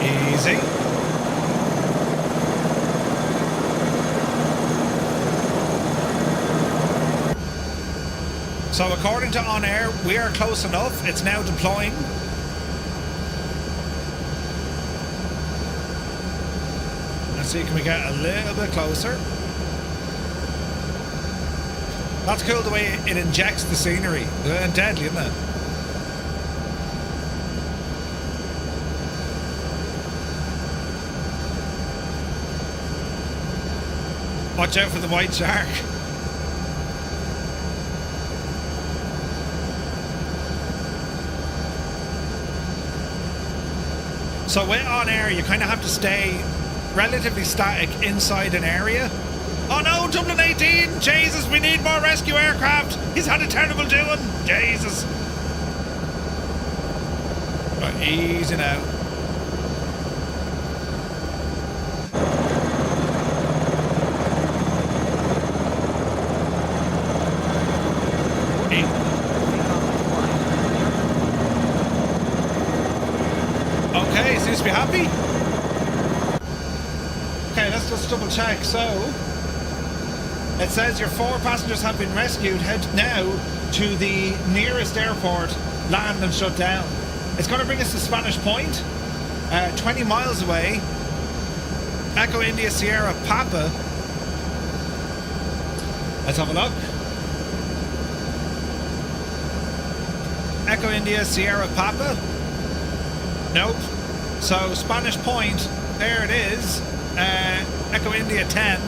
Easy. So according to OnAir, we are close enough. It's now deploying. Let's see, can we get a little bit closer? That's cool the way it injects the scenery. Deadly, isn't it? Watch out for the white shark. So with OnAir, you kind of have to stay relatively static inside an area. Oh no, Dublin 18! Jesus, we need more rescue aircraft! He's had a terrible doing! Jesus! Right, easy now. Okay, seems to be happy. Okay, let's just double check. So, it says your 4 passengers have been rescued. Head now to the nearest airport, land and shut down. It's going to bring us to Spanish Point, 20 miles away. Echo India Sierra Papa. Let's have a look. Echo India Sierra Papa. Nope. So Spanish Point, there it is. Echo India 10.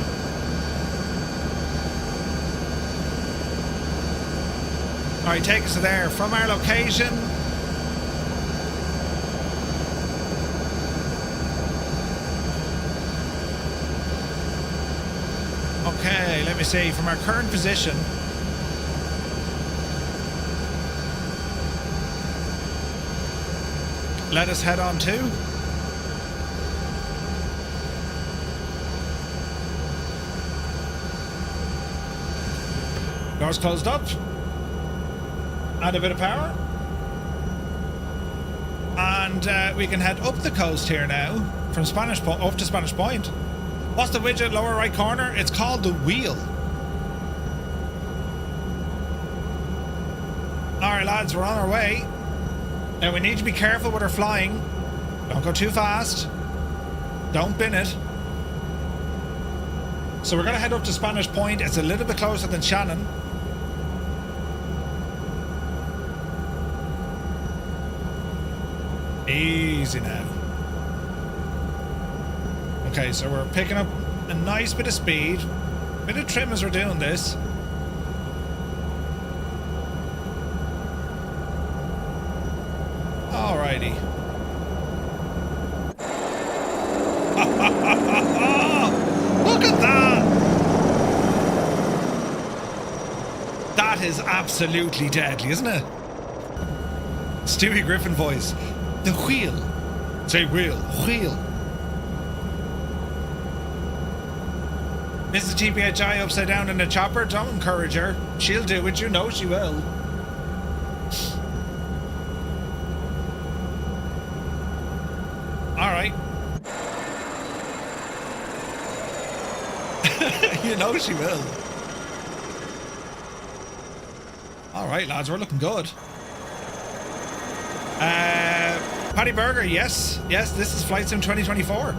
Alright, take us to there. From our location. Okay, let me see. From our current position. Let us head on to. Doors closed up. Add a bit of power. And we can head up the coast here now. From up to Spanish Point. What's the widget lower right corner? It's called the wheel. Alright lads, we're on our way. Now we need to be careful with our flying. Don't go too fast. Don't bin it. So we're going to head up to Spanish Point. It's a little bit closer than Shannon. Easy now. Okay, so we're picking up a nice bit of speed. Bit of trim as we're doing this. Alrighty. Look at that! That is absolutely deadly, isn't it? Stewie Griffin voice. The wheel. Say wheel. Wheel. Mrs. GPHI upside down in a chopper? Don't encourage her. She'll do it, you know she will. Alright. You know she will. Alright, lads, we're looking good. Patty Burger, yes. Yes, this is Flight Sim 2024.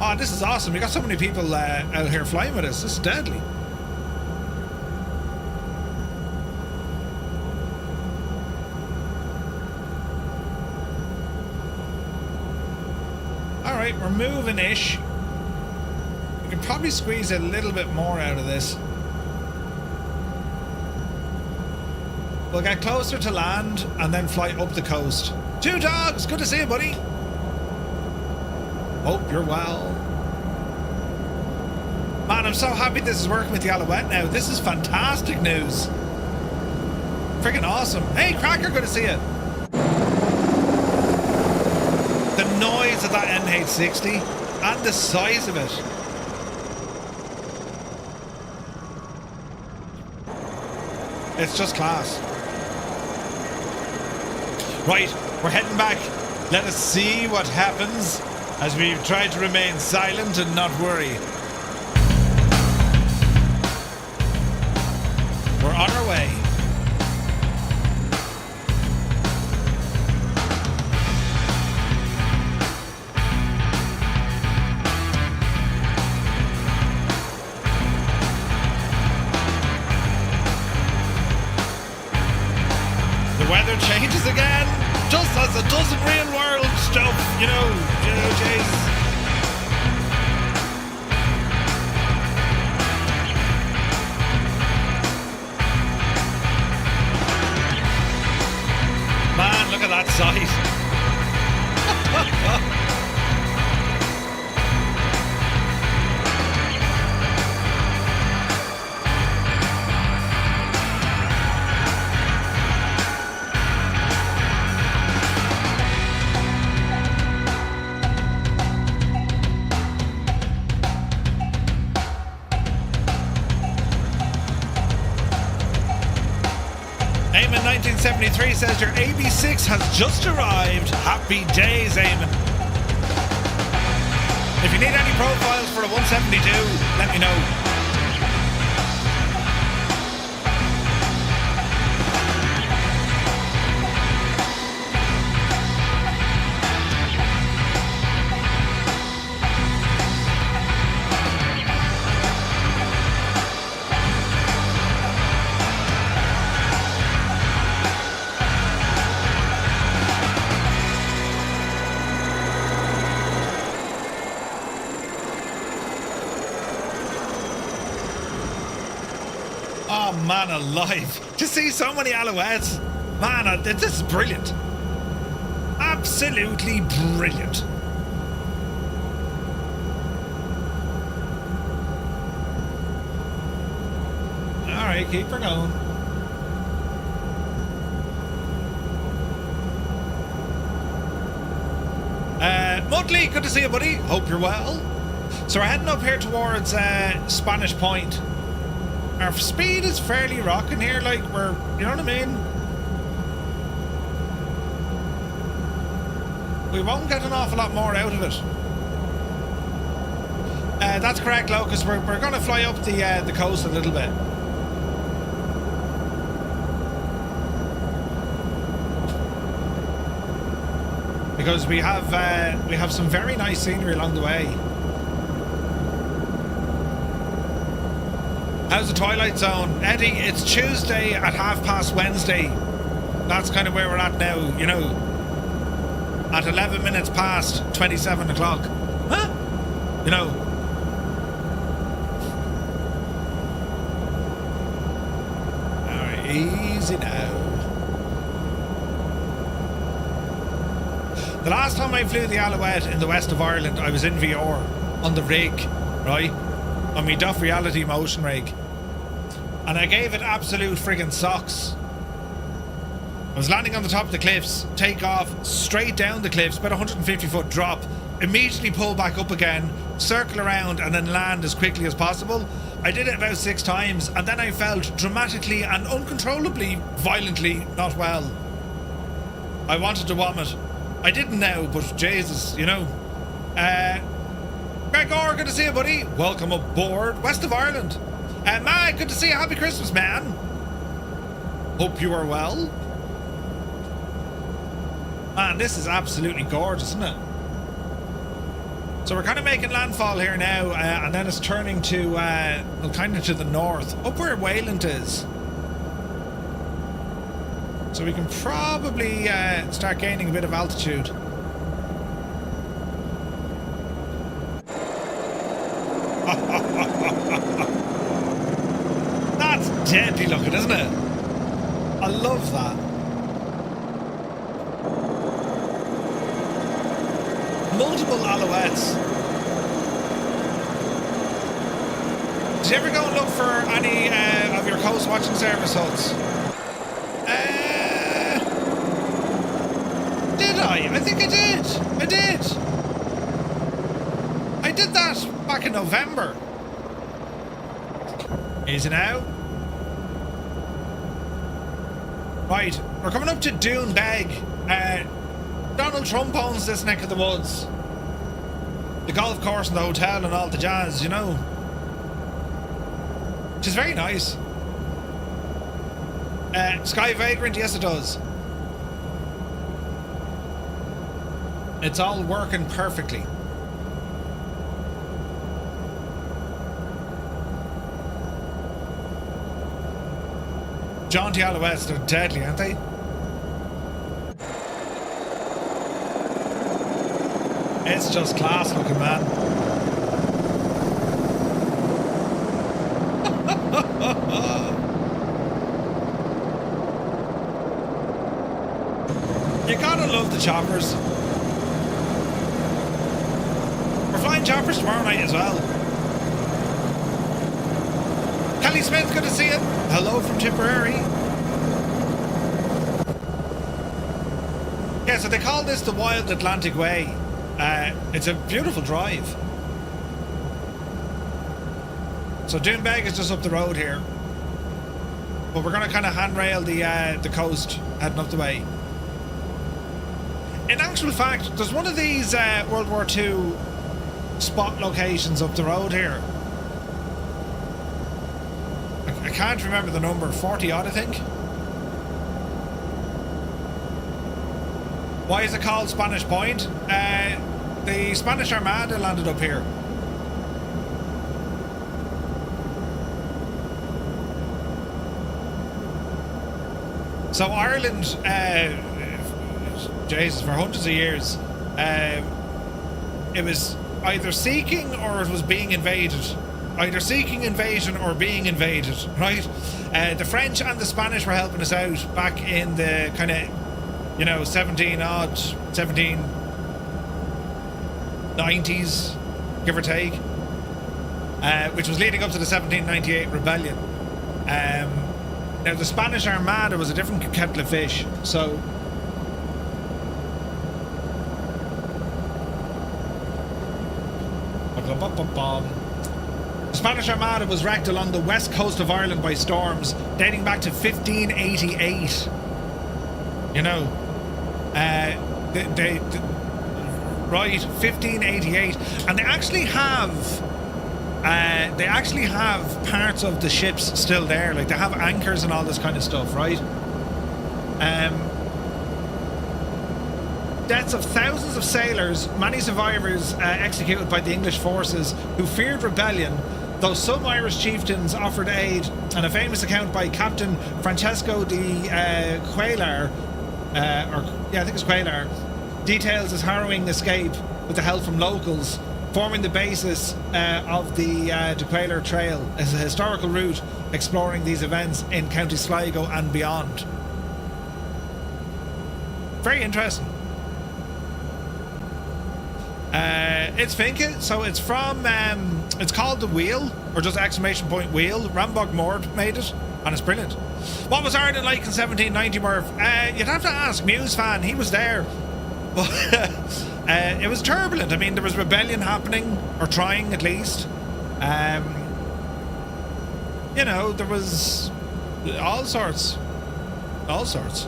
Oh, this is awesome. We got so many people out here flying with us. This is deadly. Alright, we're moving-ish. We can probably squeeze a little bit more out of this. We'll get closer to land and then fly up the coast. Two dogs! Good to see you, buddy. Hope you're well. Man, I'm so happy this is working with the Alouette now. This is fantastic news. Freaking awesome. Hey, Cracker, good to see you. The noise of that NH60 and the size of it. It's just class. Right, we're heading back. Let us see what happens as we try to remain silent and not worry. We're on our way. The weather changes again, just as it does in real world stuff, you know, jeez. Man, look at that sight. Eamon 1973 says your AB6 has just arrived. Happy days, Eamon. If you need any profiles for a 172, let me know. Oh man alive, to see so many Alouettes, man, this is brilliant, absolutely brilliant. Alright, keep her going. Muttley, good to see you, buddy, hope you're well. So we're heading up here towards Spanish Point. Our speed is fairly rocking here, like we're, you know what I mean? We won't get an awful lot more out of it. That's correct, Locust. We're going to fly up the coast a little bit. Because we have some very nice scenery along the way. How's the Twilight Zone? Eddie, it's Tuesday at 12:30 Wednesday. That's kind of where we're at now, you know. at 11 minutes past 27 o'clock. Huh? You know. Alright, easy now. The last time I flew the Alouette in the west of Ireland, I was in VR on the rig, right? On my Duff Reality motion rig. And I gave it absolute friggin' socks. I was landing on the top of the cliffs, take off straight down the cliffs, about 150 foot drop, immediately pull back up again, circle around and then land as quickly as possible. I did it about 6 times and then I felt dramatically and uncontrollably, violently not well. I wanted to vomit. I didn't now, but Jesus, you know. Gregor, good to see you, buddy. Welcome aboard, west of Ireland. Mike, good to see you. Happy Christmas, man. Hope you are well. Man, this is absolutely gorgeous, isn't it? So we're kind of making landfall here now, and then it's turning to, well, kind of to the north, up where Wayland is. So we can probably start gaining a bit of altitude. That's deadly looking, isn't it? I love that. Multiple Alouettes. Did you ever go and look for any of your coast watching service huts? Did I? I think I did. I did. I did that back in November. Easy now. Right, we're coming up to Doonbeg. Donald Trump owns this neck of the woods. The golf course and the hotel and all the jazz, you know. Which is very nice. Sky Vagrant, yes it does. It's all working perfectly. Jaunty Alouettes, they're deadly, aren't they? It's just class looking, man. You gotta love the choppers. We're flying choppers tomorrow night as well. Kelly Smith, good to see you. Hello from Tipperary. Yeah, so they call this the Wild Atlantic Way. It's a beautiful drive. So Doonbeg is just up the road here. But we're going to kind of handrail the coast heading up the way. In actual fact, there's one of these World War II spot locations up the road here. I can't remember the number, 40 odd I think. Why is it called Spanish Point? The Spanish Armada landed up here. So Ireland, Jesus, for hundreds of years, it was either seeking or it was being invaded. Either seeking invasion or being invaded, right? The French and the Spanish were helping us out back in the kind of, you know, 1790s, give or take, which was leading up to the 1798 rebellion. Now the Spanish Armada was a different kettle of fish, so the Spanish Armada was wrecked along the west coast of Ireland by storms dating back to 1588. You know, right, 1588, and they actually have parts of the ships still there. Like they have anchors and all this kind of stuff, right? Deaths of thousands of sailors, many survivors executed by the English forces who feared rebellion, though some Irish chieftains offered aid, and a famous account by Captain Francesco de Cuellar, I think it's Cuellar, details his harrowing escape with the help from locals, forming the basis of the Alouette Trail as a historical route exploring these events in County Sligo and beyond. Very interesting. It's Finca, so it's from, it's called The Wheel, or just exclamation point wheel. Rambog Mord made it, and it's brilliant. What was Ireland like in 1790, Murph? You'd have to ask Muse fan, he was there. But it was turbulent. I mean, there was rebellion happening, or trying at least. You know, there was all sorts. All sorts.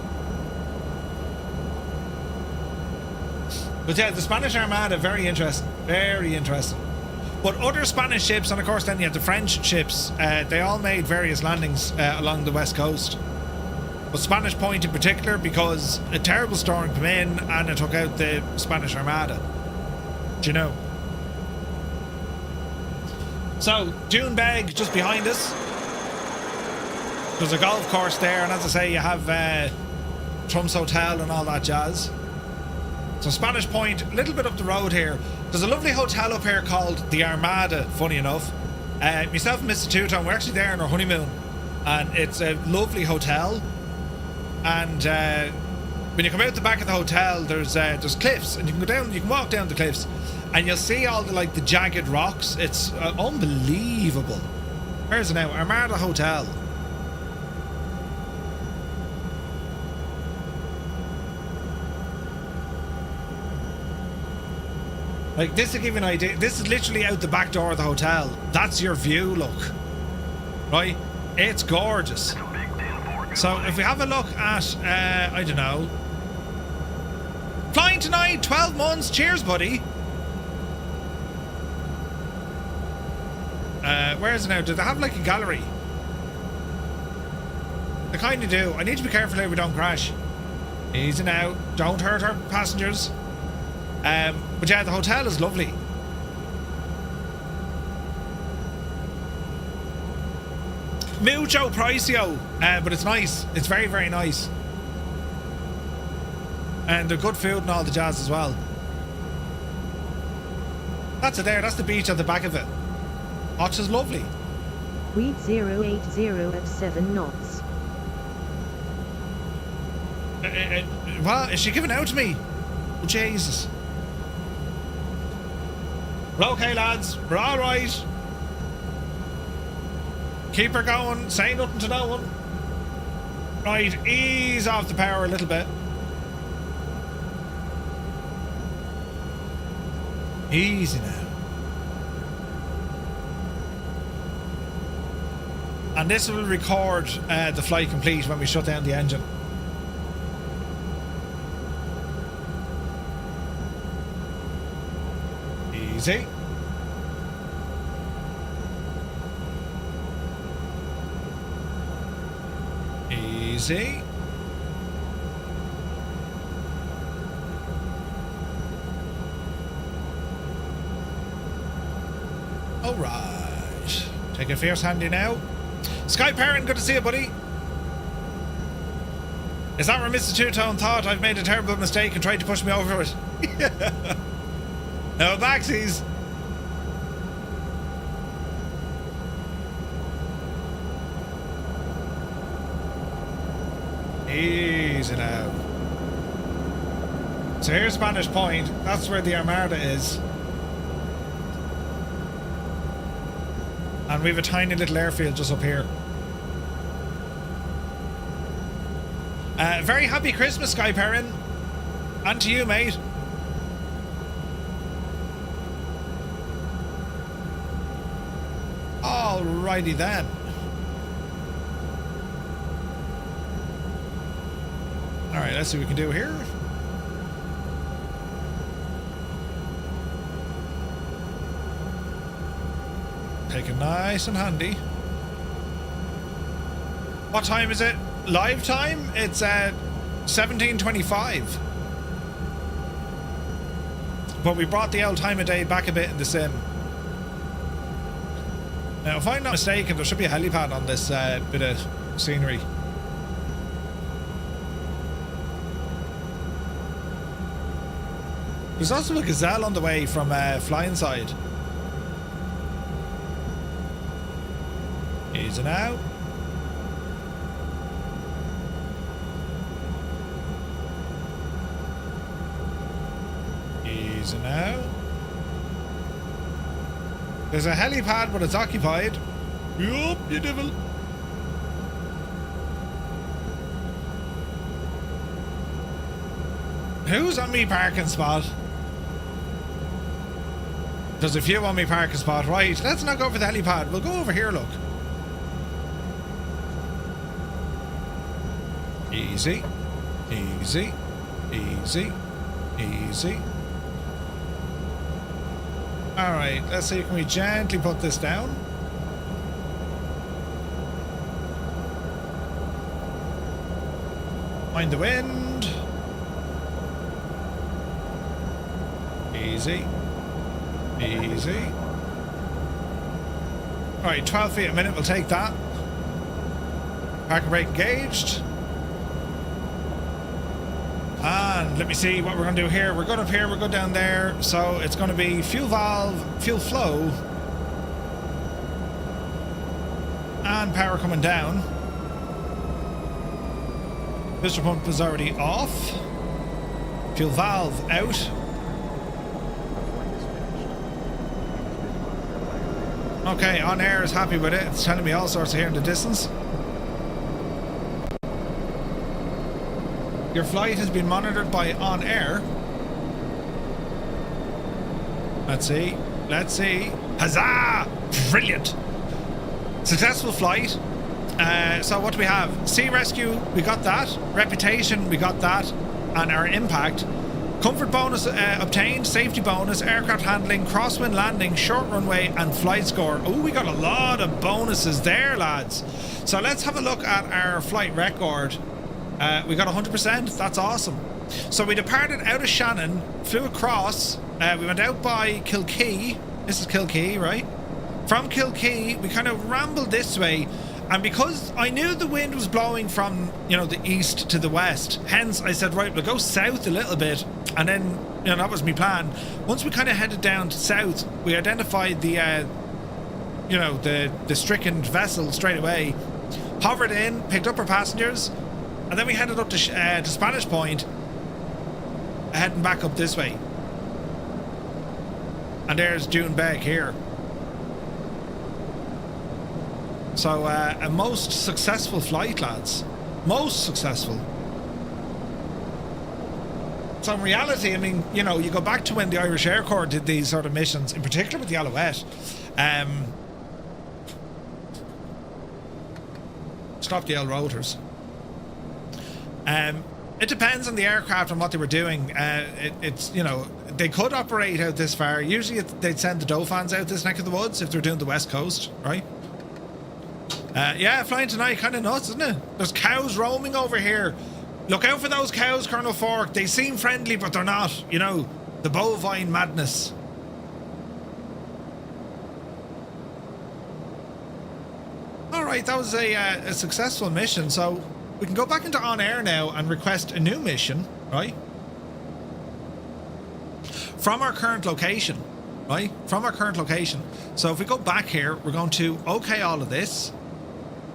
But yeah, the Spanish Armada, very interesting. Very interesting. But other Spanish ships, and of course then you had the French ships, they all made various landings along the west coast. But Spanish Point in particular, because a terrible storm came in and it took out the Spanish Armada. Do you know? So, Dune Beg just behind us. There's a golf course there, and as I say, you have Trump's Hotel and all that jazz. So Spanish Point, a little bit up the road here. There's a lovely hotel up here called the Armada, funny enough. Myself and Mr. Two-Tone, we're actually there on our honeymoon. And it's a lovely hotel. And when you come out the back of the hotel, there's cliffs. And you can go down, you can walk down the cliffs. And you'll see all the jagged rocks. It's unbelievable. Where's it now? Armada Hotel. Like, this to give you an idea, this is literally out the back door of the hotel. That's your view, look. Right? It's gorgeous. So, if we have a look at, I don't know. Flying tonight, 12 months, cheers, buddy. Where is it now? Do they have like a gallery? They kind of do. I need to be careful here we don't crash. Easy now. Don't hurt our passengers. But yeah, the hotel is lovely. Mucho pricey, but it's nice. It's very, very nice. And they're good food and all the jazz as well. That's it there. That's the beach at the back of it. Which is lovely. Weed 080 at 7 knots. Well, is she giving out to me? Oh, Jesus. We're okay, lads. We're all right. Keep her going. Say nothing to no one. Right, ease off the power a little bit. Easy now. And this will record the flight complete when we shut down the engine. Easy. Easy. All right. Take a fierce handy now. Sky Parent, good to see you, buddy. Is that where Mr. Two-Tone thought I've made a terrible mistake and tried to push me over it? No backsies. Easy now. So here's Spanish Point. That's where the Armada is. And we have a tiny little airfield just up here. Very happy Christmas, Sky Perrin. And to you, mate. Alrighty then. Alright, let's see what we can do here. Take it nice and handy. What time is it? Live time? It's at 17:25. But we brought the old time of day back a bit in the sim. Now, if I'm not mistaken, there should be a helipad on this bit of scenery. There's also a Gazelle on the way from flying side. Easy now. Easy now. There's a helipad, but it's occupied. Yup, you devil. Who's on me parking spot? There's a few on me parking spot. Right, let's not go for the helipad. We'll go over here, look. Easy. Easy. Easy. Easy. Alright, let's see, can we gently put this down? Mind the wind. Easy. Easy. Alright, 12 feet a minute, we'll take that. Parking brake engaged. And let me see what we're going to do here. We're good up here, we're good down there. So it's going to be fuel valve, fuel flow, and power coming down. Piston pump is already off. Fuel valve out. Okay, OnAir is happy with it. It's telling me all sorts here in the distance. Your flight has been monitored by OnAir. Let's see. Let's see. Huzzah! Brilliant. Successful flight. So what do we have? Sea rescue, we got that. Reputation, we got that. And our impact. Comfort bonus obtained. Safety bonus. Aircraft handling. Crosswind landing. Short runway. And flight score. Oh, we got a lot of bonuses there, lads. So let's have a look at our flight record. We got 100%. That's awesome. So we departed out of Shannon, flew across. We went out by Kilkee. This is Kilkee, right? From Kilkee, we kind of rambled this way. And because I knew the wind was blowing from, you know, the east to the west, hence I said, right, we'll go south a little bit. And then, you know, that was my plan. Once we kind of headed down to south, we identified the, you know, the stricken vessel straight away. Hovered in, picked up our passengers. And then we headed up to Spanish Point, heading back up this way. And there's Dune Beg here. So, a most successful flight, lads. Most successful. So in reality, I mean, you know, you go back to when the Irish Air Corps did these sort of missions, in particular with the Alouette. Stop the L rotors. It depends on the aircraft and what they were doing. It's, you know, they could operate out this far. Usually they'd send the Dauphins out this neck of the woods if they're doing the west coast, right? Yeah, flying tonight, kind of nuts, isn't it? There's cows roaming over here. Look out for those cows, Colonel Fork. They seem friendly, but they're not. You know, the bovine madness. All right, that was a successful mission. So we can go back into OnAir now and request a new mission, right? From our current location, right? From our current location. So if we go back here, we're going to OK all of this.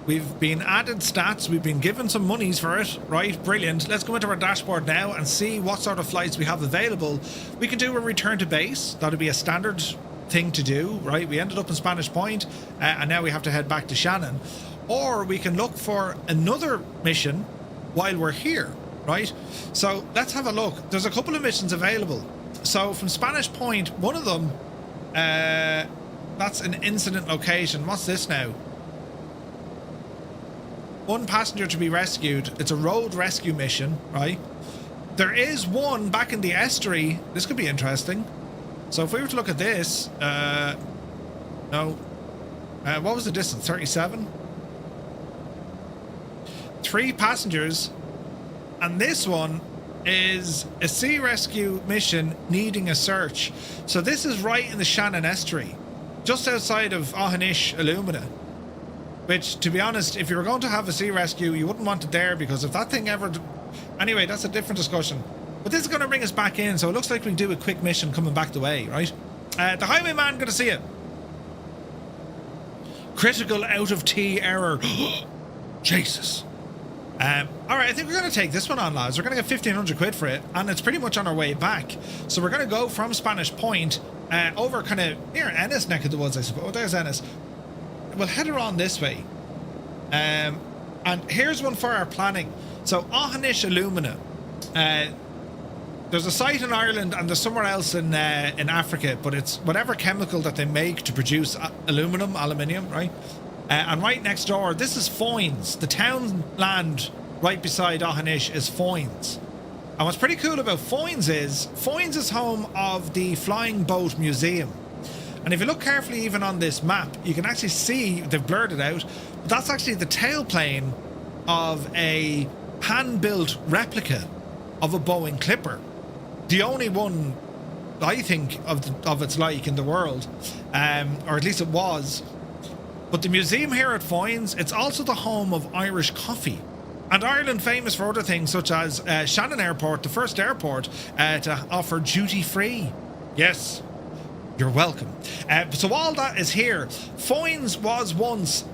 We've been added stats. We've been given some monies for it, right? Brilliant. Let's go into our dashboard now and see what sort of flights we have available. We can do a return to base. That'll be a standard thing to do, right? We ended up in Spanish Point, and now we have to head back to Shannon. Or we can look for another mission while we're here, right? So let's have a look. There's a couple of missions available. So from Spanish Point, one of them, that's an incident location. What's this now? One passenger to be rescued. It's a road rescue mission, right? There is one back in the estuary. This could be interesting. So if we were to look at this, no. What was the distance? 37? 3 passengers. And this one is a sea rescue mission needing a search. So this is right in the Shannon estuary, just outside of Ohanish Illumina. Which, to be honest, if you were going to have a sea rescue, you wouldn't want it there, because if that thing ever... Anyway, that's a different discussion. But this is going to bring us back in, so it looks like we can do a quick mission coming back the way, right? The highwayman, good to see you. Critical out of T error. Jesus. Alright, I think we're going to take this one on, lads. We're going to get 1,500 quid for it, and it's pretty much on our way back. So we're going to go from Spanish Point over kind of near Ennis neck of the woods, I suppose. Oh, there's Ennis. We'll head around this way. And here's one for our planning. So, Ohanish Alumina. There's a site in Ireland and there's somewhere else in Africa, but it's whatever chemical that they make to produce aluminium, right? And right next door, this is Foynes. The townland right beside Ohanish is Foynes. And what's pretty cool about Foynes is home of the Flying Boat Museum. And if you look carefully even on this map, you can actually see, they've blurred it out, but that's actually the tailplane of a hand-built replica of a Boeing Clipper. The only one, I think, of its like in the world, or at least it was. But the museum here at Foynes, it's also the home of Irish coffee. And Ireland famous for other things such as Shannon Airport, the first airport to offer duty-free. Yes, you're welcome. So all that is here. Foynes was once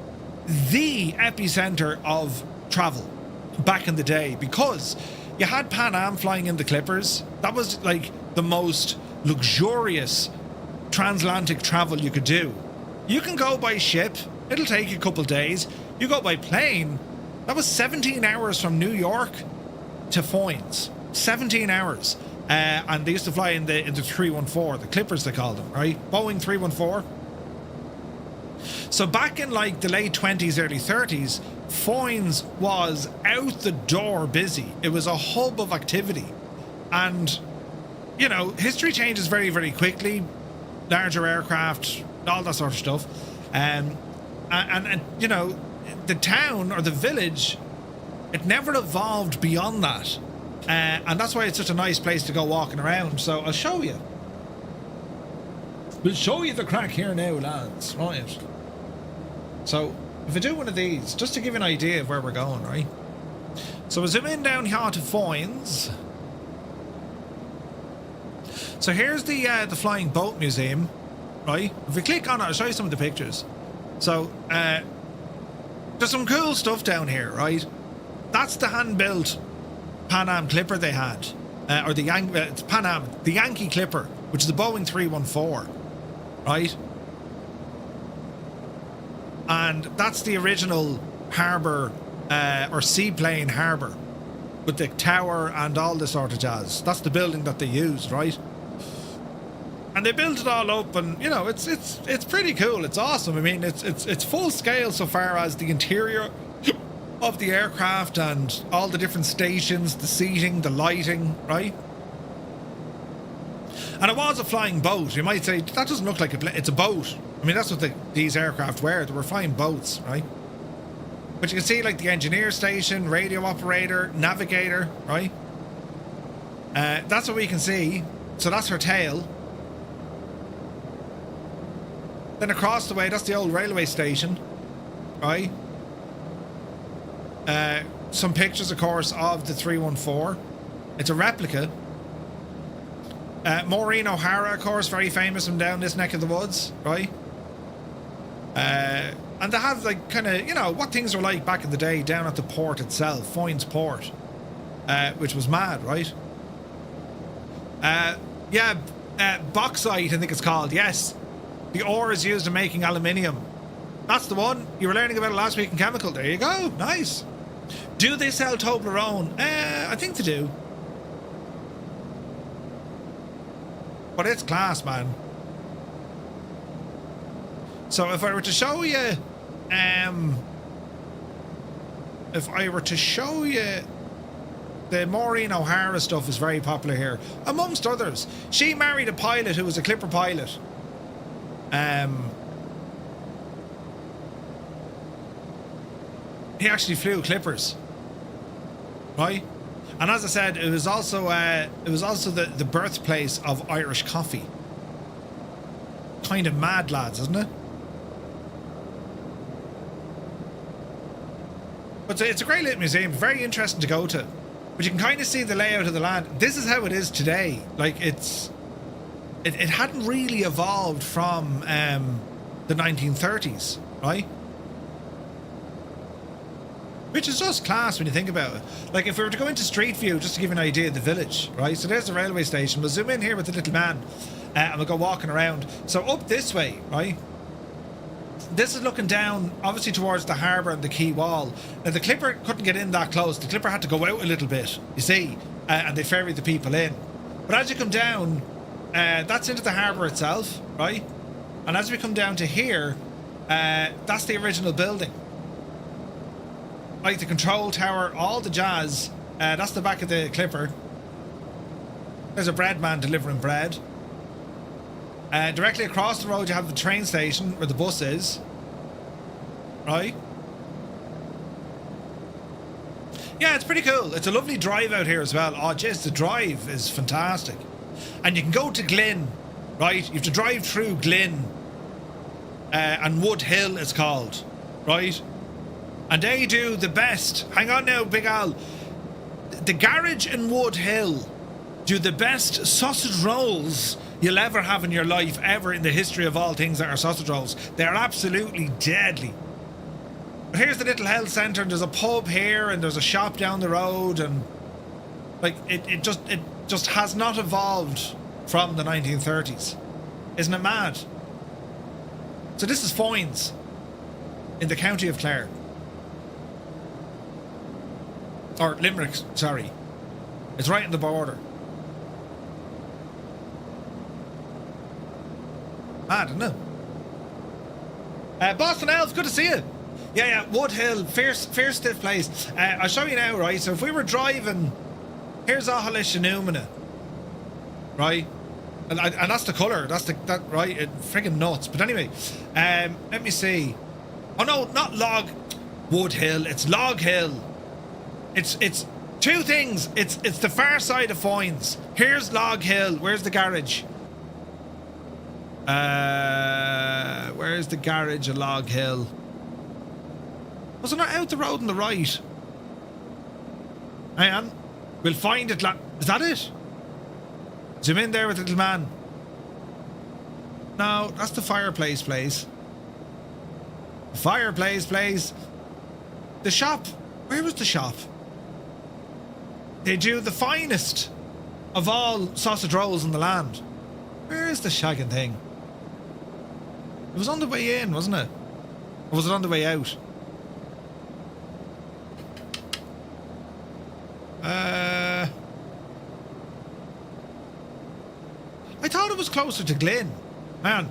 the epicenter of travel back in the day, because you had Pan Am flying in the Clippers. That was like the most luxurious transatlantic travel you could do. You can go by ship, it'll take you a couple of days. You go by plane, that was 17 hours from New York to Foynes. 17 hours. And they used to fly in the 314, the Clippers they called them, right? Boeing 314. So back in like the late 20s, early 30s, Foynes was out the door busy. It was a hub of activity. And, you know, history changes very, very quickly. Larger aircraft, all that sort of stuff. And you know, the town or the village, it never evolved beyond that. And that's why it's such a nice place to go walking around. So I'll show you. We'll show you the crack here now, lads. Right. So if I do one of these, just to give you an idea of where we're going, right? So we'll zoom in down here to Foynes. So here's the Flying Boat Museum, right? If we click on it, I'll show you some of the pictures. So there's some cool stuff down here, right? That's the hand-built Pan Am Clipper they had, or it's Pan Am, the Yankee Clipper, which is a Boeing 314, right? And that's the original harbour or seaplane harbour with the tower and all this sort of jazz. That's the building that they used, right? And they built it all up, and you know, it's pretty cool. It's awesome. I mean, it's full scale so far as the interior of the aircraft and all the different stations, the seating, the lighting, right? And it was a flying boat. You might say that doesn't look like a plane. It's a boat. I mean, that's what these aircraft were. They were flying boats, right? But you can see like the engineer station, radio operator, navigator, right? That's what we can see. So that's her tail. Then across the way, that's the old railway station, right? Some pictures, of course, of the 314. It's a replica. Maureen O'Hara, of course, very famous from down this neck of the woods, right? And they have, like, kind of, you know, what things were like back in the day down at the port itself, Foynes Port, which was mad, right? Bauxite, I think it's called, yes. The ore is used in making aluminium. That's the one. You were learning about it last week in chemical. There you go. Nice. Do they sell Toblerone? I think they do. But it's class, man. So if I were to show you, the Maureen O'Hara stuff is very popular here, amongst others. She married a pilot who was a Clipper pilot. He actually flew Clippers, right? And as I said, it was also the birthplace of Irish coffee. Kind of mad, lads, isn't it? But it's a great little museum, very interesting to go to. But you can kind of see the layout of the land. This is how it is today. Like, it hadn't really evolved from the 1930s, right? Which is just class when you think about it. Like, if we were to go into Street View, just to give you an idea of the village, right? So there's the railway station. We'll zoom in here with the little man, and we'll go walking around. So up this way, right? This is looking down, obviously, towards the harbour and the quay wall. Now, the Clipper couldn't get in that close. The Clipper had to go out a little bit, you see, and they ferried the people in. But as you come down, that's into the harbour itself, right? And as we come down to here, that's the original building. Like the control tower, all the jazz. That's the back of the Clipper. There's a bread man delivering bread. Directly across the road you have the train station where the bus is. Right? Yeah, it's pretty cool. It's a lovely drive out here as well. Oh, jeez, the drive is fantastic. And you can go to Glyn, right? You have to drive through Glyn. And Wood Hill it's called, right? And they do the best. Hang on now, Big Al. The garage in Wood Hill do the best sausage rolls you'll ever have in your life, ever in the history of all things that are sausage rolls. They're absolutely deadly. But here's the little health centre, and there's a pub here, and there's a shop down the road, and like it just has not evolved from the 1930s. Isn't it mad? So this is Foynes in the county of Clare. Or Limerick, sorry. It's right in the border. Mad, isn't it? Boston Elves, good to see you. Yeah, Wood Hill, fierce stiff place. I'll show you now, right? So if we were driving, here's Ahalis right? And that's the colour. That right? It friggin' nuts. But anyway, let me see. Oh no, not Log Wood Hill. It's Log Hill. It's two things. It's the far side of Foynes. Here's Log Hill. Where's the garage? Where's the garage of Log Hill? Was it not out the road on the right? Hang on. We'll find it. Is that it? Zoom in there with the little man. No, that's the fireplace place. The fireplace place. The shop. Where was the shop? They do the finest of all sausage rolls in the land. Where is the shagging thing? It was on the way in, wasn't it? Or was it on the way out? I thought it was closer to Glyn. Man.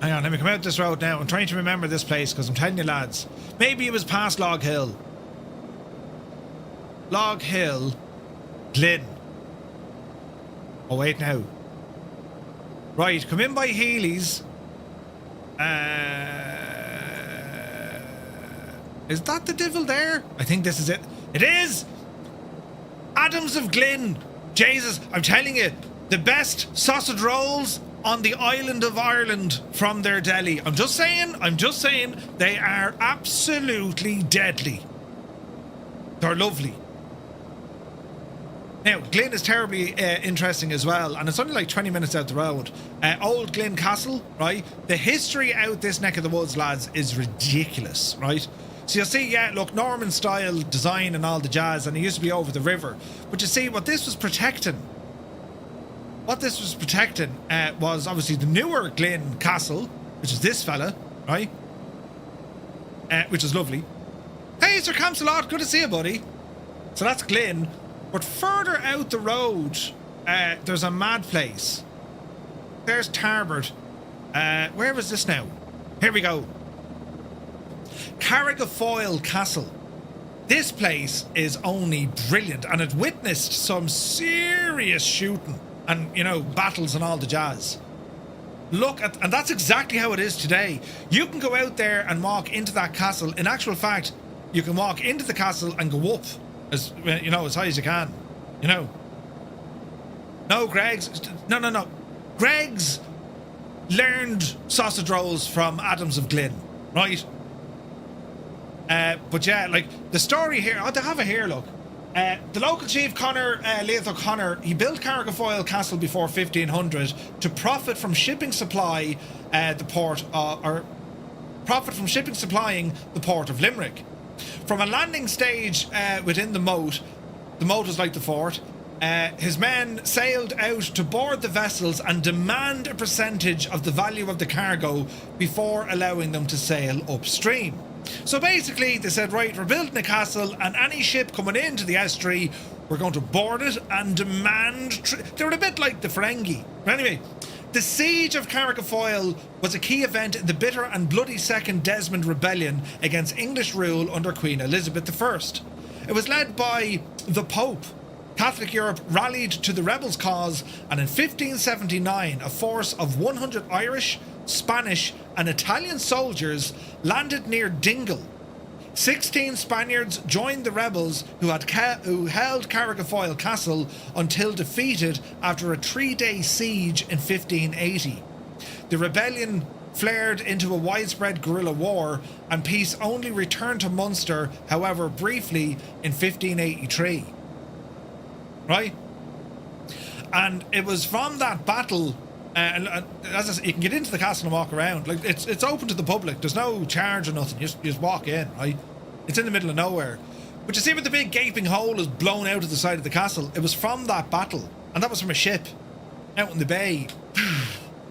Hang on, let me come out this road now. I'm trying to remember this place because I'm telling you, lads. Maybe it was past Log Hill. Log Hill, Glyn. Oh, wait now. Right, come in by Healy's. Is that the devil there? I think this is it. It is! Adams of Glyn. Jesus, I'm telling you, the best sausage rolls on the island of Ireland from their deli. I'm just saying, they are absolutely deadly. They're lovely. Now, Glyn is terribly interesting as well, and it's only like 20 minutes out the road. Old Glyn Castle, right? The history out this neck of the woods, lads, is ridiculous, right? So you'll see, yeah, look, Norman style design and all the jazz, and it used to be over the river. But you see, what this was protecting was obviously the newer Glyn Castle, which is this fella, right? Which is lovely. Hey, Sir Camsalot, good to see you, buddy. So that's Glyn. But further out the road, there's a mad place. There's Tarbert. Where was this now? Here we go. Carrigafoyle Castle. This place is only brilliant, and it witnessed some serious shooting and, you know, battles and all the jazz. Look at, and that's exactly how it is today. You can go out there and walk into that castle. In actual fact, you can walk into the castle and go up as, you know, as high as you can. You know. No, No. Greg's learned sausage rolls from Adams of Glyn, right? But yeah, like the story here, they have it here, look. The local chief, Conor Leith O'Connor, he built Carrigafoyle Castle before 1500 to profit from shipping supplying the port of Limerick. From a landing stage within the moat was like the fort, his men sailed out to board the vessels and demand a percentage of the value of the cargo before allowing them to sail upstream. So basically, they said, right, we're building a castle, and any ship coming into the estuary, we're going to board it and demand... They were a bit like the Ferengi. But anyway, the Siege of Carrigafoyle was a key event in the bitter and bloody Second Desmond Rebellion against English rule under Queen Elizabeth I. It was led by the Pope. Catholic Europe rallied to the rebels' cause, and in 1579, a force of 100 Irish, Spanish and Italian soldiers landed near Dingle. 16 Spaniards joined the rebels who held Carrigafoyle Castle until defeated after a 3-day siege in 1580. The rebellion flared into a widespread guerrilla war, and peace only returned to Munster, however briefly, in 1583. Right? And it was from that battle... as I said, you can get into the castle and walk around. Like it's open to the public. There's no charge or nothing. You just walk in, right? It's in the middle of nowhere. But you see where the big gaping hole is blown out of the side of the castle? It was from that battle. And that was from a ship out in the bay.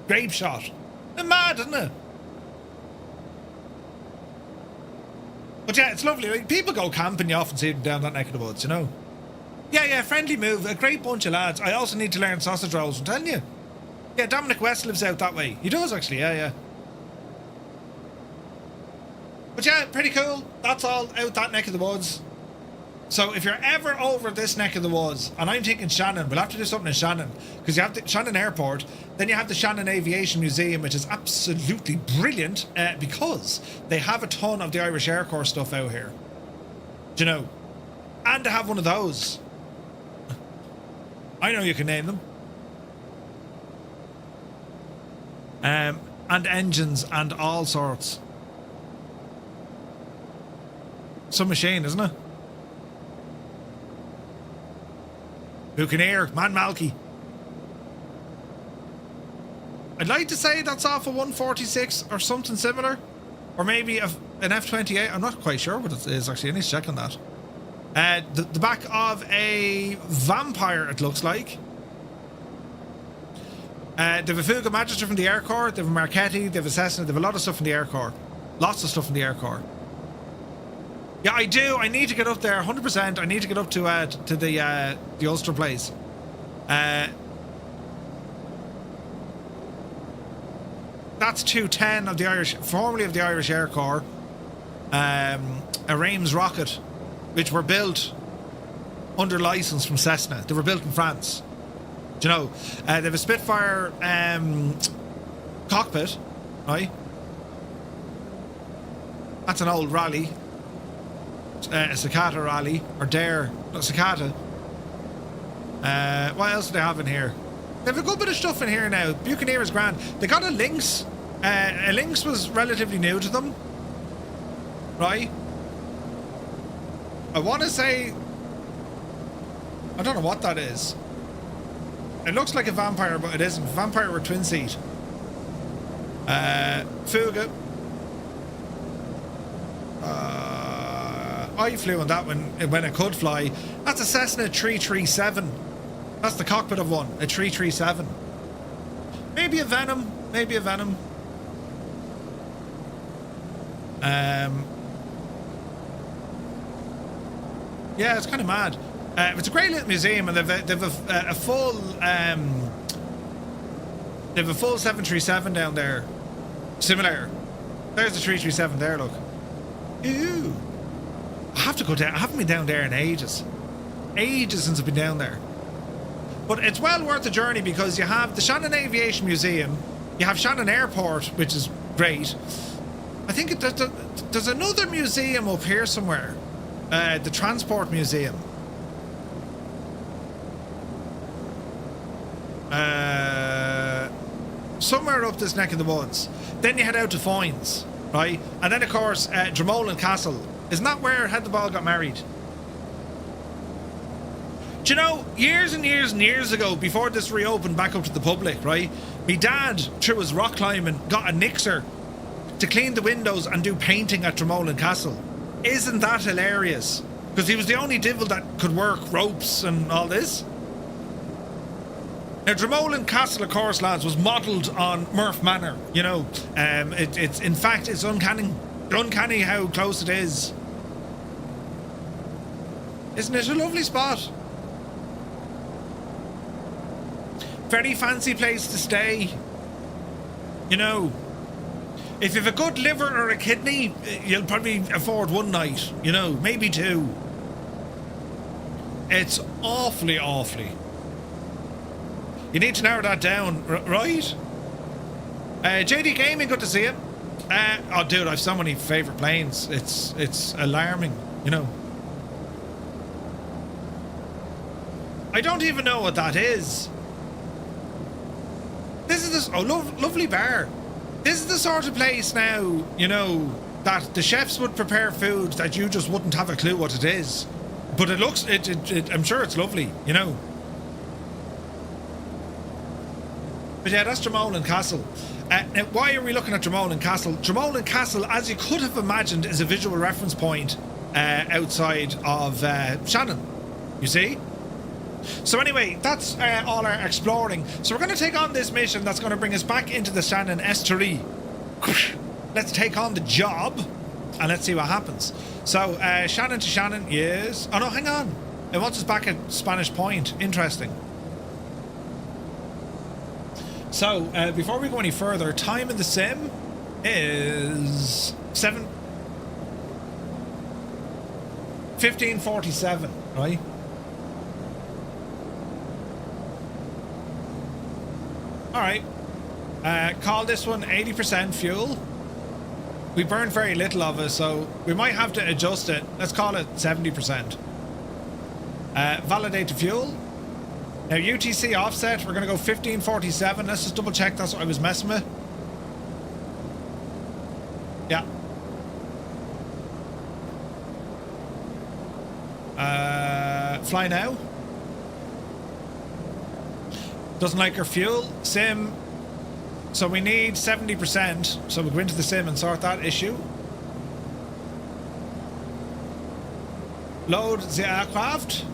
Grape shot. It's mad, isn't it? But yeah, it's lovely. Like, people go camping, you often see them down that neck of the woods, you know? Yeah, friendly move. A great bunch of lads. I also need to learn sausage rolls, I'm telling you. Yeah, Dominic West lives out that way. He does, actually, yeah. But yeah, pretty cool. That's all out that neck of the woods. So if you're ever over this neck of the woods, and I'm thinking Shannon, we'll have to do something in Shannon, because you have the Shannon Airport, then you have the Shannon Aviation Museum, which is absolutely brilliant, because they have a ton of the Irish Air Corps stuff out here. Do you know? And they have one of those. I know you can name them. And engines and all sorts. Some machine, isn't it? Who can hear? Man Malky. I'd like to say that's off a 146 or something similar. Or maybe an F-28. I'm not quite sure what it is, actually. I need to check on that. The back of a Vampire, it looks like. They have a Fuga Magister from the Air Corps, they have a Marchetti, they have a Cessna, they have a lot of stuff from the Air Corps. Lots of stuff from the Air Corps. Yeah, I do. I need to get up there, 100%. I need to get up to the Ulster place. That's 210 of the Irish, formerly of the Irish Air Corps. A Reims rocket, which were built under license from Cessna. They were built in France. Do you know? They have a Spitfire cockpit, right? That's an old rally. A Cicada rally. Or Dare. No, Cicada. What else do they have in here? They have a good bit of stuff in here now. Buccaneer is grand. They got a Lynx. A Lynx was relatively new to them. Right? I want to say... I don't know what that is. It looks like a Vampire, but it isn't. Vampire were twin seat. Fuga. I flew on that when it could fly. That's a Cessna 337. That's the cockpit of one. A 337. Maybe a Venom. Maybe a Venom. Yeah, it's kind of mad. It's a great little museum, and they've a full they have a full 737 down there. Simulator. There's the 337 there, look. Ew. I have to go down. I haven't been down there in ages. Ages since I've been down there. But it's well worth the journey, because you have the Shannon Aviation Museum, you have Shannon Airport, which is great. I think there's another museum up here somewhere. The Transport Museum. Somewhere up this neck of the woods. Then you head out to Foynes, right? And then, of course, Dromoland Castle, Isn't that where Head the Ball got married? Do you know, years and years and years ago, before this reopened back up to the public, right? My dad, through his rock climbing, got a nixer to clean the windows and do painting at Dromoland Castle. Isn't that hilarious? Because he was the only divil that could work ropes and all this. Now, Dromoland Castle, of course, lads, was modelled on Murph Manor. You know, it's in fact, it's uncanny how close it is. Isn't it a lovely spot? Very fancy place to stay. You know, if you've a good liver or a kidney, you'll probably afford one night, you know, maybe two. It's awfully, awfully. You need to narrow that down, right? JD Gaming, good to see you. Oh, dude, I've so many favourite planes. It's alarming, you know. I don't even know what that is. This is this lovely bar. This is the sort of place now, you know, that the chefs would prepare food that you just wouldn't have a clue what it is. But it looks, I'm sure it's lovely, you know. But yeah, that's Dromoland Castle. Now, why are we looking at Dromoland Castle? Dromoland Castle, as you could have imagined, is a visual reference point outside of Shannon, you see? So anyway, that's all our exploring. So we're going to take on this mission that's going to bring us back into the Shannon estuary. Let's take on the job and let's see what happens. So Shannon to Shannon, yes. Oh no, hang on. It wants us back at Spanish Point. Interesting. So before we go any further, time in the sim is 15:47, right? Alright, call this one 80% fuel. We burn very little of it, so we might have to adjust it. Let's call it 70%. Validate the fuel. Now UTC offset, we're going to go 1547. Let's just double check that's what I was messing with. Yeah. Fly now. Doesn't like our fuel. Sim. So we need 70%. So we'll go into the sim and sort that issue. Load the aircraft.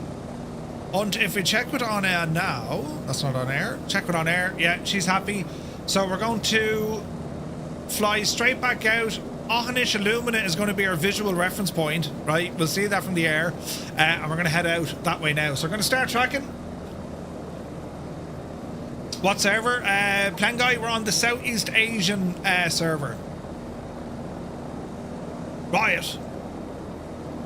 And if we check with OnAir now, that's not OnAir. Check with OnAir. Yeah, she's happy. So we're going to fly straight back out. Ohanish Illumina is going to be our visual reference point, right? We'll see that from the air. And we're going to head out that way now. So we're going to start tracking. What server? Plan Guy, we're on the Southeast Asian server. Riot.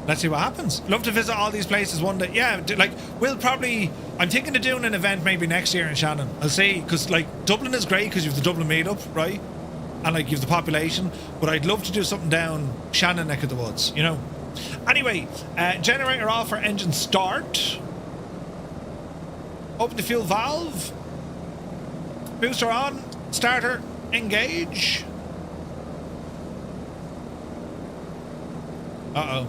Let's see what happens. Love to visit all these places one day. Yeah, like, we'll probably... I'm thinking of doing an event maybe next year in Shannon. I'll see, because, like, Dublin is great because you have the Dublin meetup, right? And, like, you have the population. But I'd love to do something down Shannon neck of the woods, you know? Anyway, generator off for engine start. Open the fuel valve. Booster on. Starter. Engage. Uh-oh.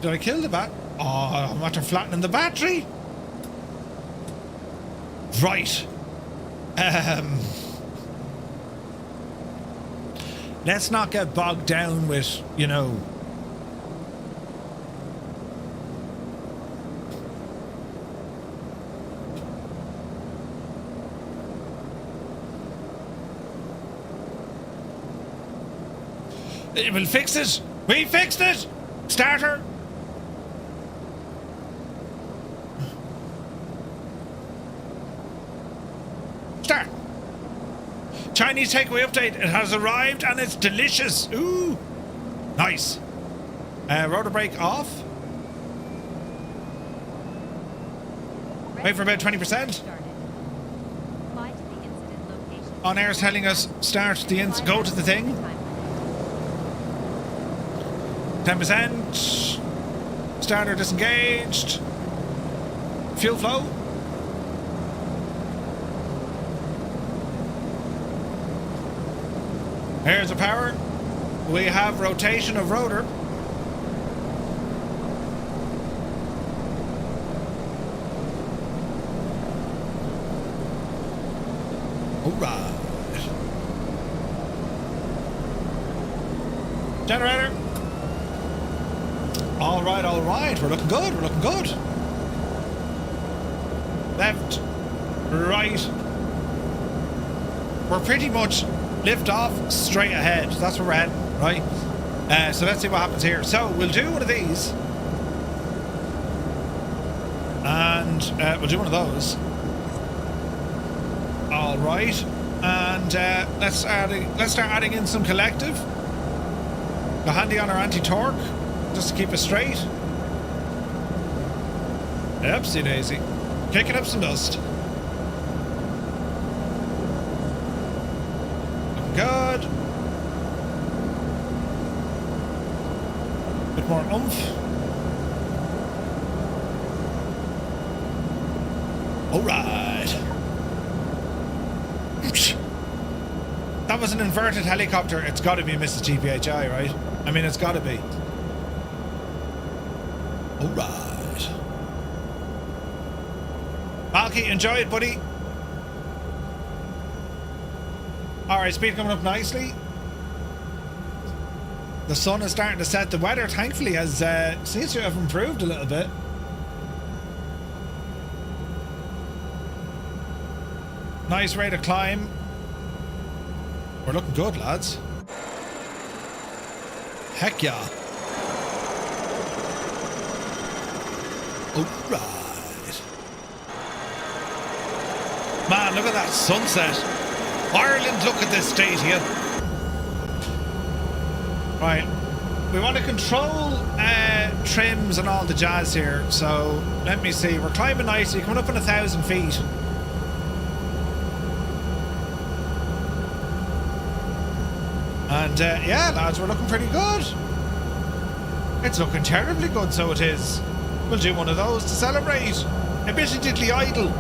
Did I kill the bat? Oh, I'm after flattening the battery. Right. Let's not get bogged down with, you know... We'll fix it. We fixed it. Starter. Start. Chinese takeaway update. It has arrived and it's delicious. Ooh. Nice. Rotor brake off. Wait for about 20%. OnAir's telling us start the go to the thing. 10%. Starter disengaged. Fuel flow. Here's the power. We have rotation of rotor. Alright. Generator. Alright. We're looking good. Left. Right. We're pretty much lift off straight ahead. That's where we're heading, right? So let's see what happens here. So we'll do one of these. And we'll do one of those. Alright. And let's start adding in some collective. Go handy on our anti-torque, just to keep us straight. Oopsie daisy. Kicking up some dust. Looking good. Bit more oomph. Alright. That was an inverted helicopter. It's got to be Mrs. GPHI, right? I mean, it's got to be. Alright. Malky, enjoy it, buddy. Alright, speed coming up nicely. The sun is starting to set. The weather, thankfully, has seems to have improved a little bit. Nice rate of climb. We're looking good, lads. Heck yeah. Alright. Man, look at that sunset. Ireland, look at this state here. Right. We want to control trims and all the jazz here. So, let me see. We're climbing nicely. Coming up on 1,000 feet. And yeah, lads, we're looking pretty good. It's looking terribly good, so it is. We'll do one of those to celebrate. Admittedly idle.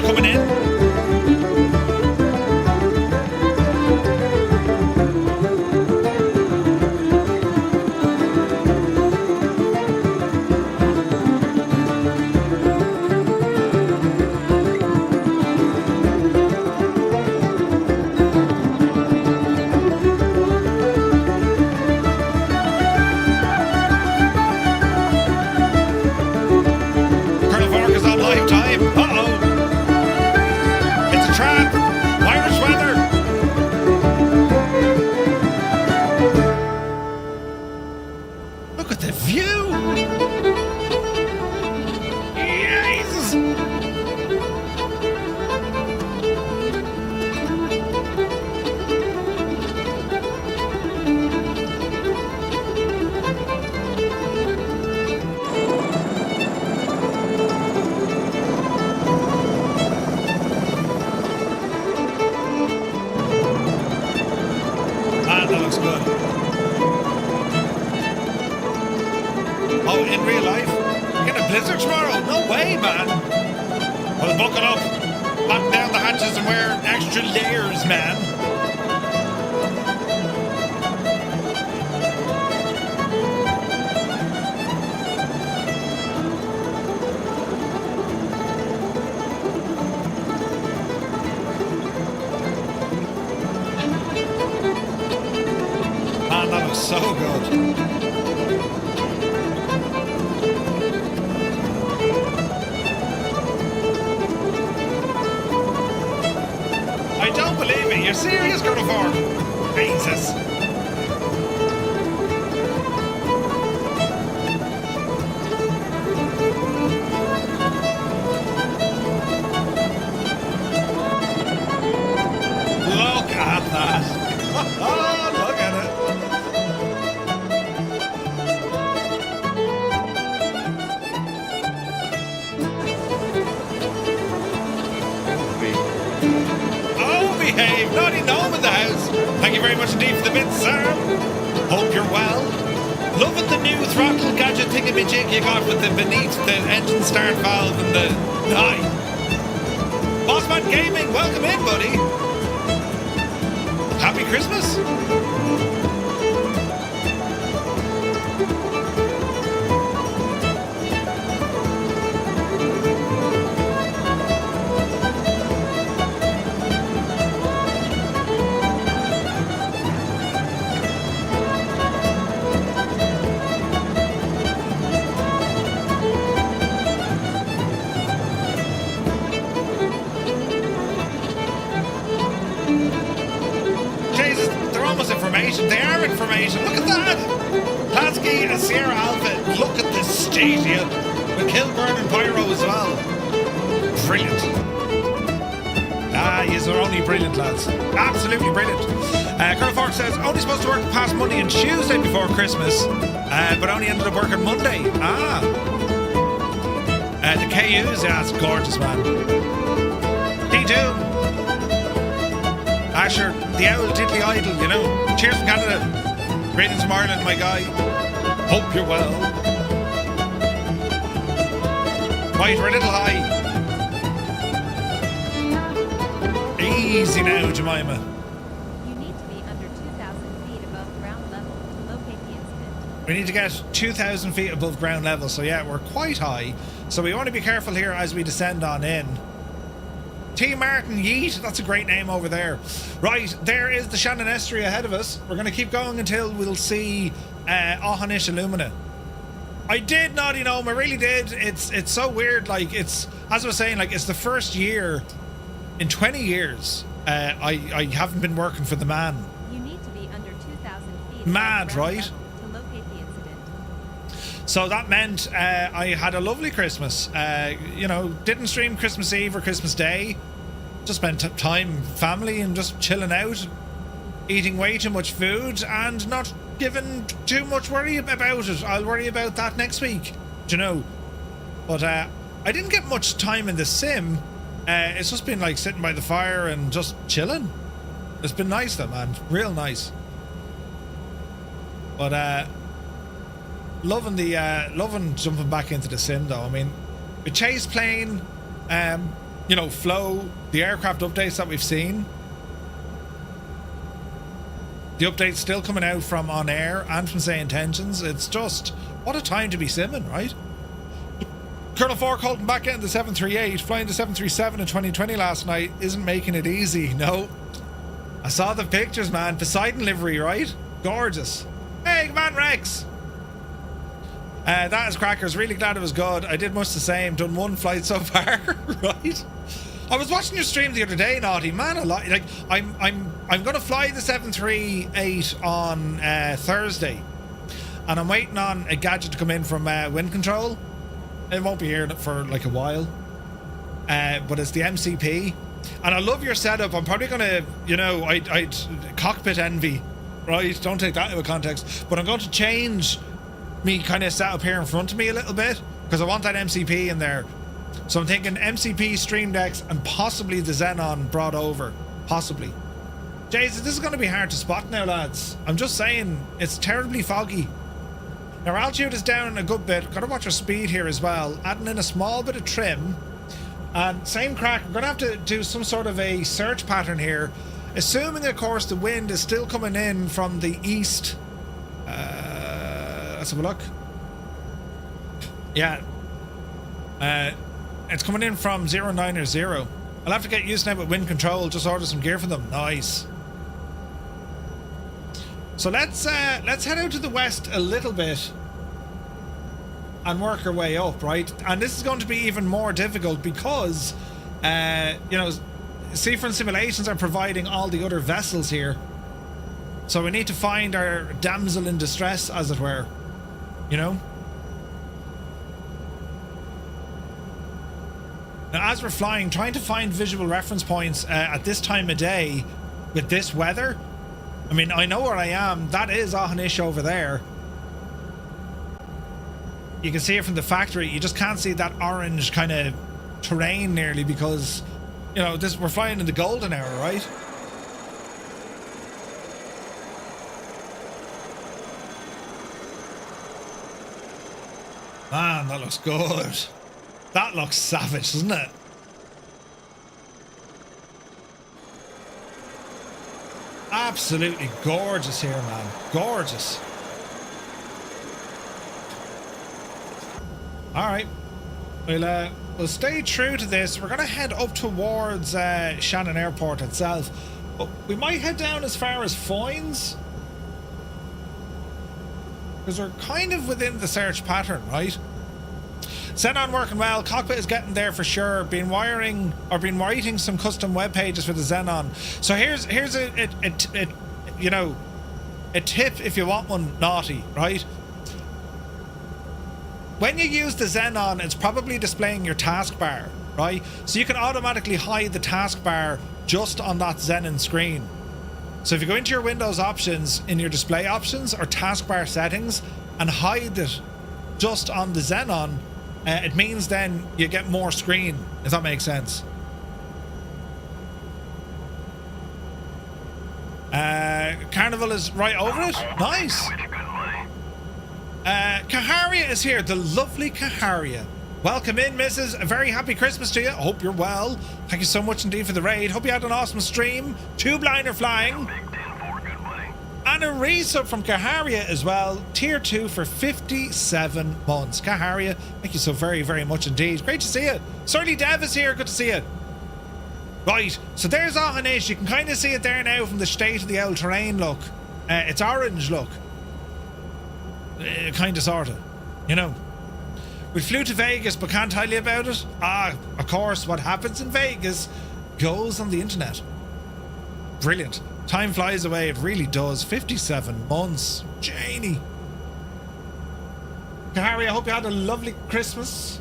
Coming in. a blizzard tomorrow? No way, man. Well, buckle up. Batten down the hatches and wear extra layers, man. Man, that looks so good. I don't believe it. You're serious, Coastline? Jesus. Look at that. Oh, look at it. Behave. Naughty gnome in the house. Thank you very much indeed for the bits, sir. Hope you're well. Loving the new throttle gadget thingamajig you got with the beneath the engine start valve and the aye. Bossman Gaming, welcome in, buddy. Happy Christmas. They are information. Look at that. Plansky and Sierra Alpha. Look at this stadium. With Kilburn and Pyro as well. Brilliant. Ah, yous are only brilliant, lads. Absolutely brilliant. Colonel Fork says, only supposed to work past Monday and Tuesday before Christmas, but only ended up working Monday. Ah. The KUs, yeah, it's gorgeous, man. D2. Asher, the owl diddly idle, you know. Cheers from Canada. Greetings from Ireland, my guy. Hope you're well. Right, we're a little high. Easy now, Jemima. You need to be under 2,000 feet above ground level to locate the incident. We need to get 2,000 feet above ground level, so yeah, we're quite high. So we want to be careful here as we descend on in. T. Martin Yeet, that's a great name over there. Right, there is the Shannon estuary ahead of us. We're going to keep going until we'll see Ohanish Illumina. I did, Naughty Gnome, I really did. It's so weird, like, it's, as I was saying, like, it's the first year in 20 years I haven't been working for the man. You need to be under 2,000 feet. Mad, right? To locate the incident. So that meant I had a lovely Christmas. You know, didn't stream Christmas Eve or Christmas Day. Just spent time family and just chilling out, eating way too much food and not giving too much worry about it. I'll worry about that next week, do you know. But I didn't get much time in the sim. It's just been like sitting by the fire and just chilling. It's been nice though, man. Real nice. But loving jumping back into the sim though. I mean, the chase plane, you know, flow, the aircraft updates that we've seen. The updates still coming out from OnAir and from Say Intentions. It's just, what a time to be simming, right? Colonel Fork holding back in the 738, flying the 737 in 2020 last night isn't making it easy, no. I saw the pictures, man. Poseidon livery, right? Gorgeous. Hey, man, Rex. That is crackers. Really glad it was good. I did much the same. Done one flight so far, right? I was watching your stream the other day, Naughty. Man, a lot. Like, I'm gonna fly the 738 on Thursday, and I'm waiting on a gadget to come in from Wind Control. It won't be here for like a while, but it's the MCP, and I love your setup. I'm probably gonna, you know, I'd cockpit envy, right? Don't take that into context, but I'm going to change me kind of setup here in front of me a little bit because I want that MCP in there. So I'm thinking MCP, Stream Decks, and possibly the Xenon brought over, possibly. Jesus, this is going to be hard to spot now, lads. I'm just saying, it's terribly foggy. Now our altitude is down a good bit. Got to watch our speed here as well. Adding in a small bit of trim. And same crack, we're going to have to do some sort of a search pattern here. Assuming, of course, the wind is still coming in from the east. Let's have a look. Yeah. It's coming in from 090. I'll have to get used now with wind control. Just order some gear for them. Nice. So let's head out to the west a little bit and work our way up, right? And this is going to be even more difficult because, you know, Seafront Simulations are providing all the other vessels here. So we need to find our damsel in distress, as it were. You know? Now, as we're flying, trying to find visual reference points at this time of day with this weather. I mean, I know where I am. That is Aughanish over there. You can see it from the factory. You just can't see that orange kind of terrain nearly because, you know, we're flying in the golden hour, right? Man, that looks good. That looks savage, doesn't it? Absolutely gorgeous here, man. Gorgeous. All right, we'll stay true to this. We're gonna head up towards Shannon Airport itself, but we might head down as far as Foynes because we're kind of within the search pattern, right? Xenon working well. Cockpit is getting there for sure. Been writing some custom web pages for the Xenon. So here's a you know, a tip if you want one naughty, right? When you use the Xenon, it's probably displaying your taskbar, right? So you can automatically hide the taskbar just on that Xenon screen. So if you go into your Windows options in your display options or taskbar settings and hide it just on the Xenon, it means then you get more screen, if that makes sense. Carnival is right over it. Nice. Kaharia is here, the lovely Kaharia. Welcome in, Mrs. A very happy Christmas to you. I hope you're well. Thank you so much indeed for the raid. Hope you had an awesome stream. Tube liner flying. And a resub from Kaharia as well. Tier 2 for 57 months. Kaharia, thank you so very, very much indeed. Great to see you. Surly Dev is here. Good to see you. Right, so there's Aughanish. You can kind of see it there now from the state of the old terrain look. It's orange look. Kind of, sort of. You know. We flew to Vegas but can't tell you about it. Of course, what happens in Vegas goes on the internet. Brilliant. Time flies away, it really does. 57 months. Janie. Harry, I hope you had a lovely Christmas.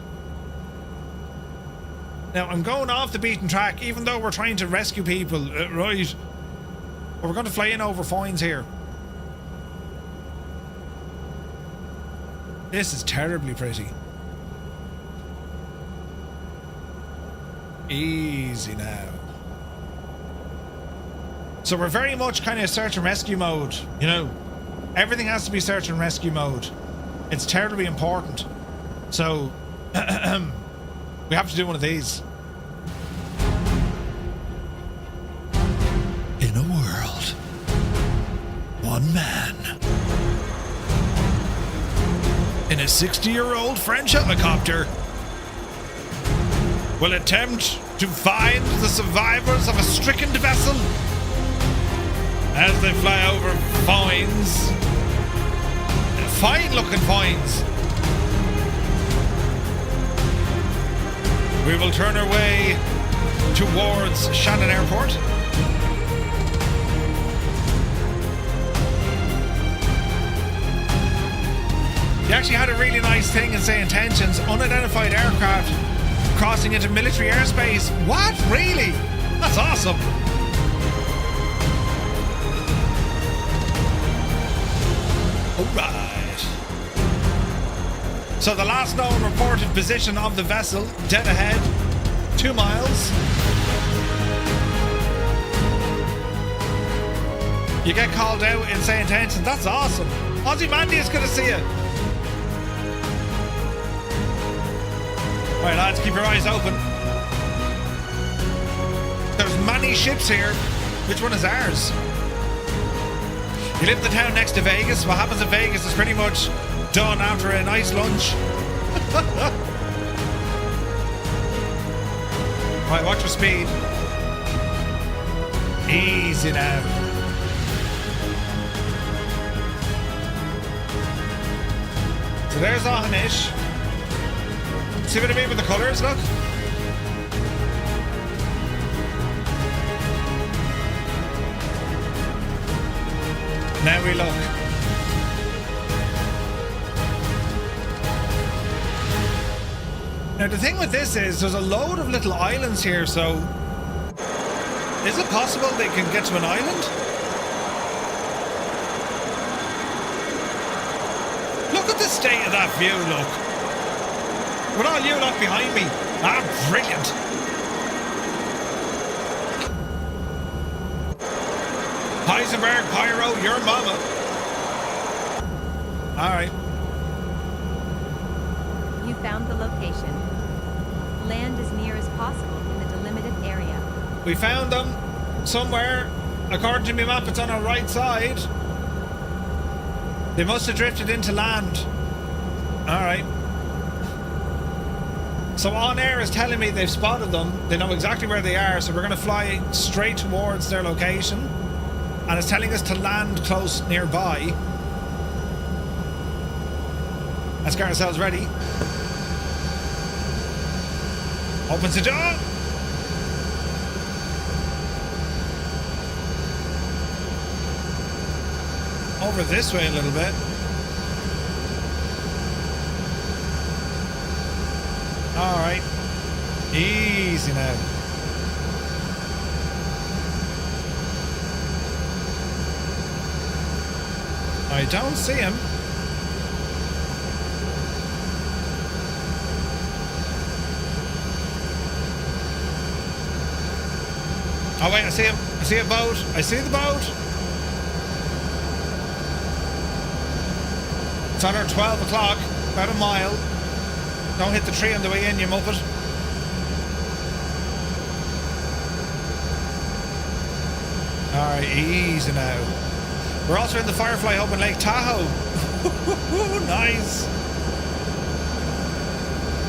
Now, I'm going off the beaten track, even though we're trying to rescue people, right? But we're going to fly in over Foynes here. This is terribly pretty. Easy now. So we're very much kind of search and rescue mode, you know. Everything has to be search and rescue mode. It's terribly important. So we have to do one of these. In a world, one man in a 60-year-old French helicopter will attempt to find the survivors of a stricken vessel as they fly over Foynes. Fine looking Foynes. We will turn our way towards Shannon Airport. You actually had a really nice thing in say intentions. Unidentified aircraft crossing into military airspace. What? Really? That's awesome. Alright. So the last known reported position of the vessel, dead ahead, 2 miles. You get called out in say intentions. That's awesome. Aussie Mandy is good to see you. Right, lads, keep your eyes open. There's many ships here. Which one is ours? You live in the town next to Vegas. What happens in Vegas is pretty much done after a nice lunch. Right, watch your speed. Easy now. So there's Ahanish. See what I mean with the colours, look? Now we look. Now the thing with this is there's a load of little islands here, so is it possible they can get to an island? Look at the state of that view, look. With all you lot behind me. Ah, brilliant. Heisenberg, Pyro, your mama. Alright. You found the location. Land as near as possible in the delimited area. We found them somewhere. According to my map, it's on our right side. They must have drifted into land. Alright. So OnAir is telling me they've spotted them. They know exactly where they are, so we're going to fly straight towards their location. And it's telling us to land close nearby. Let's get ourselves ready. Opens the door. Over this way a little bit. Alright. Easy now. I don't see him. Oh wait, I see him. I see a boat. I see the boat. It's on our 12 o'clock, about a mile. Don't hit the tree on the way in, you muppet. Alright, easy now. We're also in the Firefly Hub in Lake Tahoe. Nice.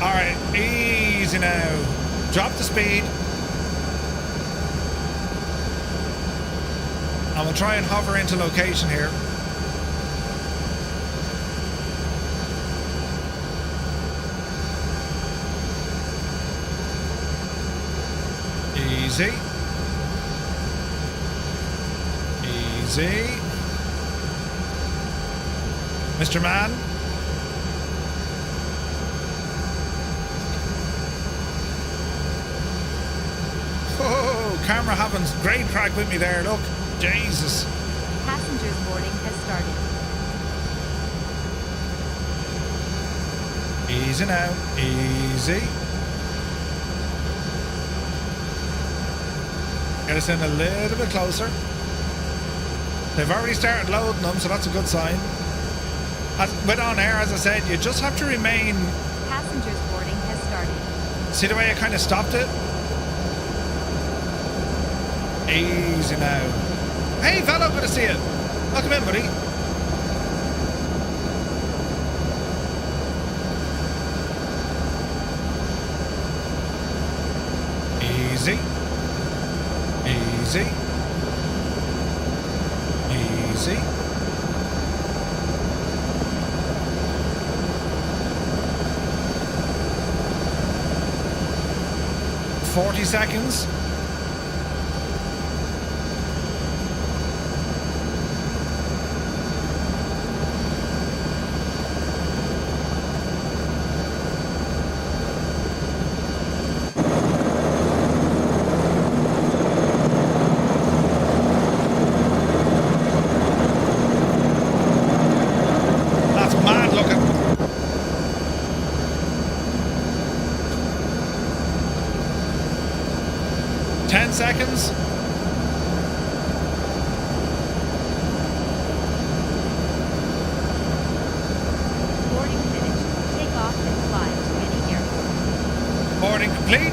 Alright, easy now. Drop the speed. And we'll try and hover into location here. Easy. Easy. Mr. Man. Oh, camera having great crack with me there, look. Jesus. Passengers boarding has started. Easy now. Easy. Get us in a little bit closer. They've already started loading them, so that's a good sign. With OnAir, as I said, you just have to remain... Passengers boarding has started. See the way I kind of stopped it? Easy now. Hey, fella, good to see you. Welcome in, buddy. Easy. Easy. Easy. "40 seconds. That's mad looking. "10 seconds. Boarding finished. Take off and fly to any airport. complete.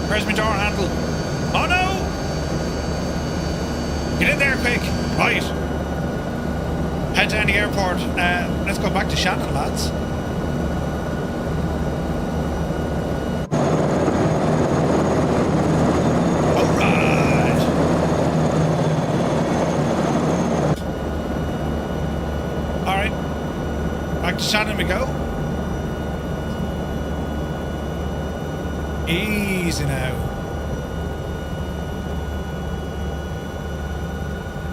Where's my door handle? Oh no! Get in there quick. Right. Head down the airport. Let's go back to Shannon, lads. Alright. Alright. Back to Shannon we go. Easy now.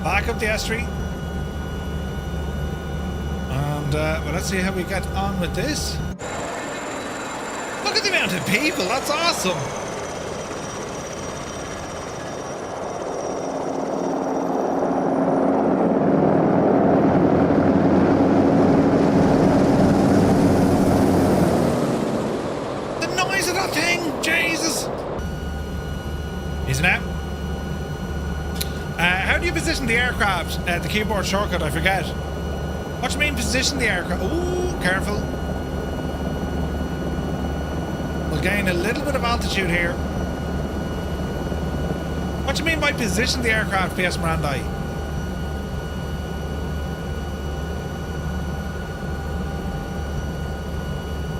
Back up the S3. And well, let's see how we get on with this. Look at the amount of people. That's awesome. How do you position the aircraft? The keyboard shortcut, I forget. What do you mean position the aircraft? Ooh, careful. We'll gain a little bit of altitude here. What do you mean by position the aircraft, PS Mirandi?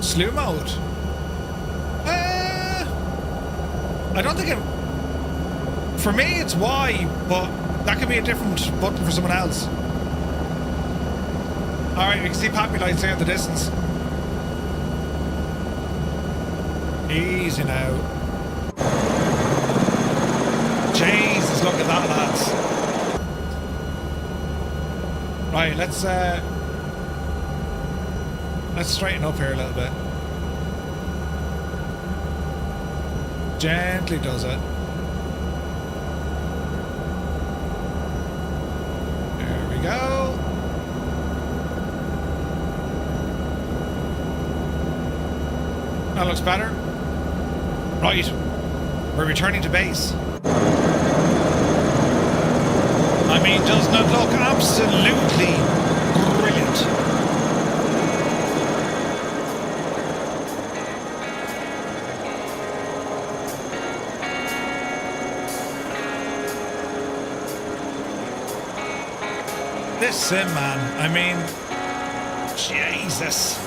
Slew mode. I don't think it... For me, it's Y, but that could be a different button for someone else. Alright, we can see poppy lights there in the distance. Easy now. Jesus, look at that, lads. Right, let's straighten up here a little bit. Gently does it. There we go. That looks better. Right. We're returning to base. I mean, doesn't it look absolutely brilliant? This sim, man, I mean, Jesus.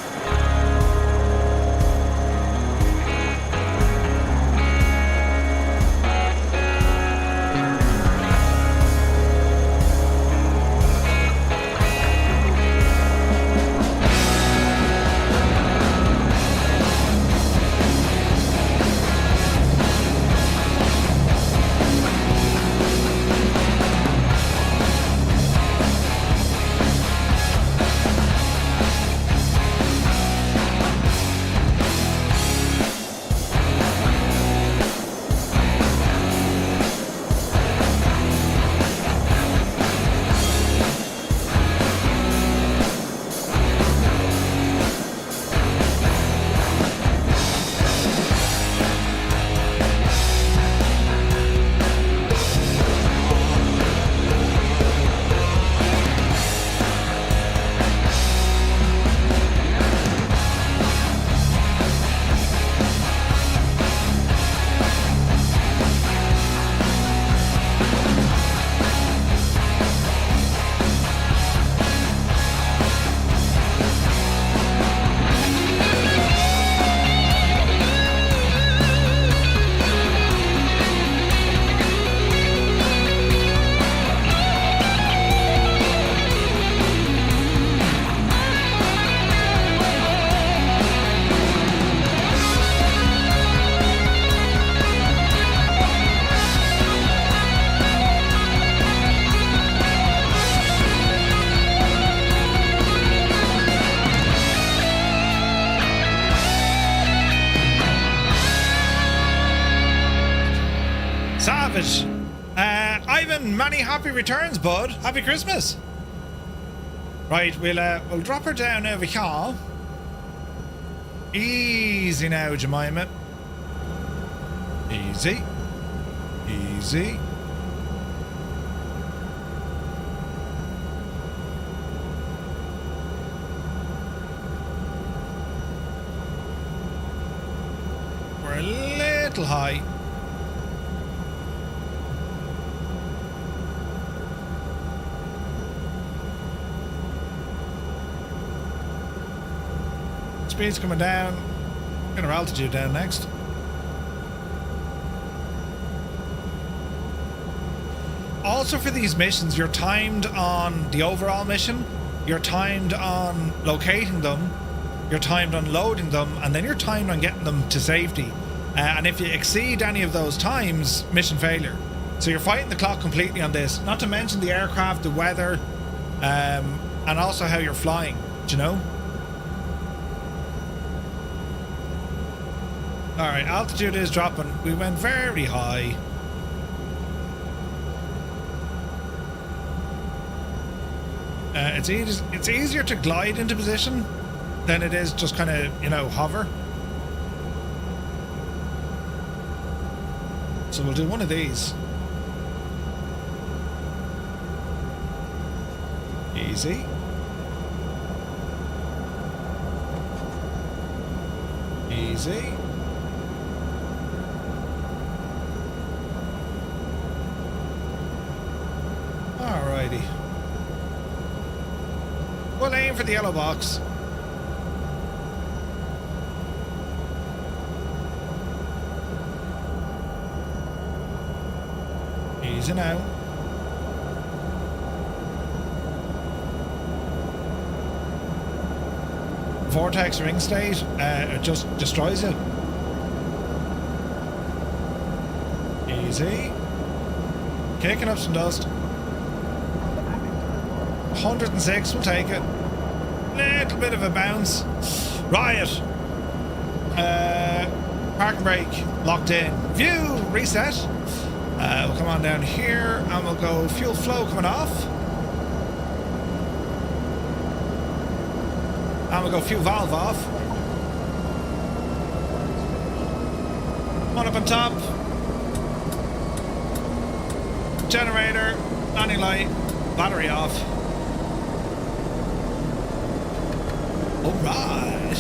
Savage. Ivan, many happy returns, bud. Happy Christmas. Right, we'll drop her down over here. Easy now, Jemima. Easy. Easy. a little high. Speed's coming down. Get our altitude down next. Also for these missions, you're timed on the overall mission, you're timed on locating them, you're timed on loading them, and then you're timed on getting them to safety. And if you exceed any of those times, mission failure. So you're fighting the clock completely on this. Not to mention the aircraft, the weather, and also how you're flying, do you know? Alright, altitude is dropping. We went very high. It's easier to glide into position than it is just kind of, you know, hover. So we'll do one of these. Easy. Easy. Alrighty. We'll aim for the yellow box. Easy now. Vortex ring state, it just destroys you. Easy. Kicking up some dust. 106, we'll take it. Little bit of a bounce. Riot. Park and brake locked in. View reset. We'll come on down here and we'll go fuel flow coming off. And we'll go fuel valve off. One up on top. Generator, landing light, battery off. Alright.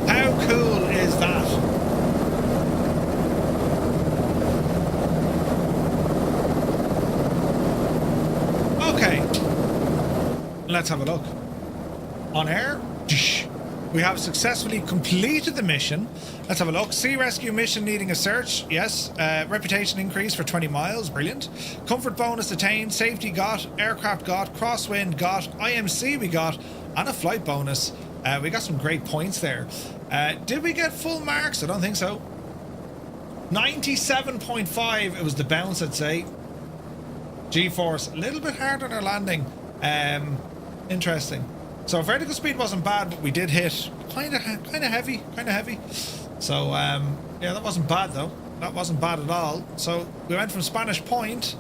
How cool is that? Okay. Let's have a look. On air. We have successfully completed the mission. Let's have a look. Sea rescue mission needing a search. Yes. Reputation increase for 20 miles. Brilliant. Comfort bonus attained. Safety got. Aircraft got. Crosswind got. IMC we got. And a flight bonus. We got some great points there. Did we get full marks? I don't think so. 97.5. It was the bounce, I'd say. G-force. A little bit hard on our landing. Interesting. So vertical speed wasn't bad, but we did hit kind of heavy. So yeah, that wasn't bad though. That wasn't bad at all. So we went from Spanish Point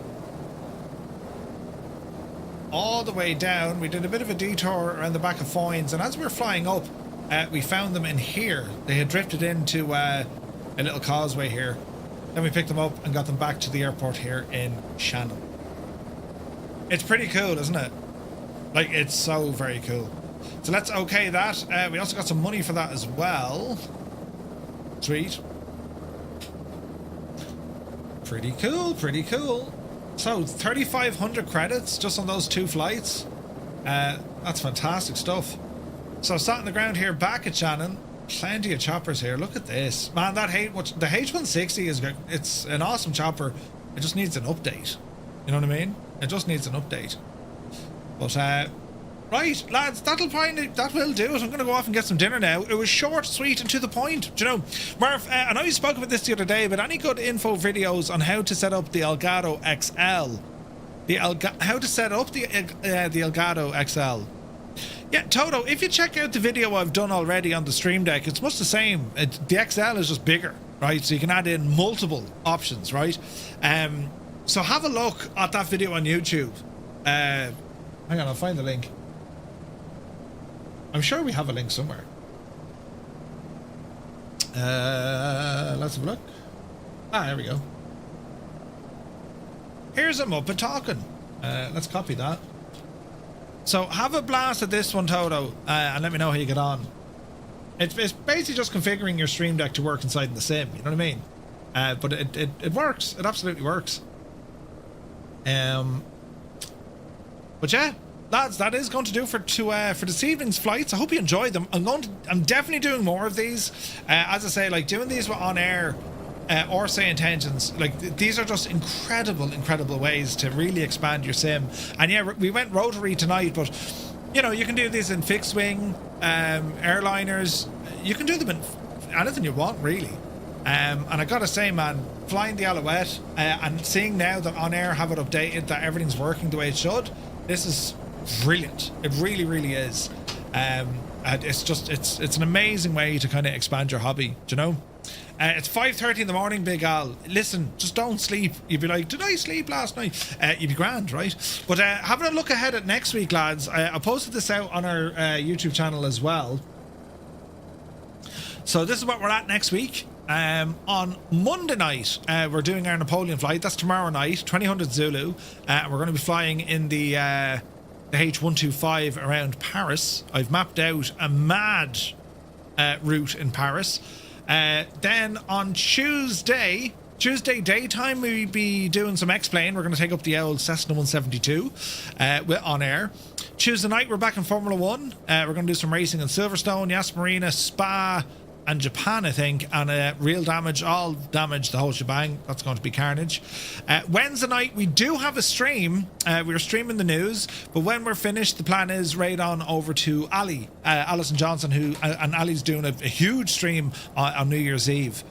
all the way down. We did a bit of a detour around the back of Foynes, and as we were flying up, we found them in here. They had drifted into a little causeway here. Then we picked them up and got them back to the airport here in Shannon. It's pretty cool, isn't it? Like, it's so very cool. So let's okay that. We also got some money for that as well. Sweet. Pretty cool, pretty cool. So 3,500 credits just on those 2 flights. That's fantastic stuff. So sat on the ground here back at Shannon. Plenty of choppers here. Look at this. Man, that the H160 is good. It's an awesome chopper. It just needs an update. You know what I mean? It just needs an update. But right, lads, that will do it. I'm going to go off and get some dinner now. It was short, sweet, and to the point. Do you know, Murph, I know you spoke about this the other day, but any good info videos on how to set up the Elgato XL? How to set up the Elgato XL? Yeah, Toto, if you check out the video I've done already on the Stream Deck, it's much the same. The XL is just bigger, right? So you can add in multiple options, right? So have a look at that video on YouTube. Hang on, I'll find the link. I'm sure we have a link somewhere. Let's have a look. There we go. Here's a Muppet talking. Let's copy that. So have a blast at this one, Toto, and let me know how you get on. It's basically just configuring your stream deck to work inside the sim, you know what I mean? But it works. It absolutely works. But yeah, lads, that is going to do for this evening's flights. I hope you enjoyed them. I'm definitely doing more of these. As I say, like doing these with on air or say intentions, like these are just incredible ways to really expand your sim. And yeah, we went rotary tonight, but you know, you can do these in fixed wing, airliners. You can do them in anything you want, really. And I gotta say, man, flying the Alouette and seeing now that On Air have it updated, that everything's working the way it should, this is brilliant. It really is. It's an amazing way to kind of expand your hobby, do you know? It's 5:30 in the morning, Big Al. Listen, just don't sleep. You'd be like, did I sleep last night? You'd be grand, right? But having a look ahead at next week, lads, I posted this out on our YouTube channel as well. So this is what we're at next week. On Monday night, we're doing our Napoleon flight. That's tomorrow night, 2000 Zulu. We're going to be flying in the H125 around Paris. I've mapped out a mad route in Paris. Then on Tuesday daytime, we'll be doing some X-Plane. We're going to take up the old Cessna 172 with On Air. Tuesday night, we're back in Formula 1. We're going to do some racing in Silverstone, Yas Marina, Spa, and Japan, I think, and real damage, all damage, the whole shebang. That's going to be carnage. Wednesday night, we do have a stream. We're streaming the news, but when we're finished, the plan is right on over to Ali, Alison Johnson, and Ali's doing a huge stream on New Year's Eve.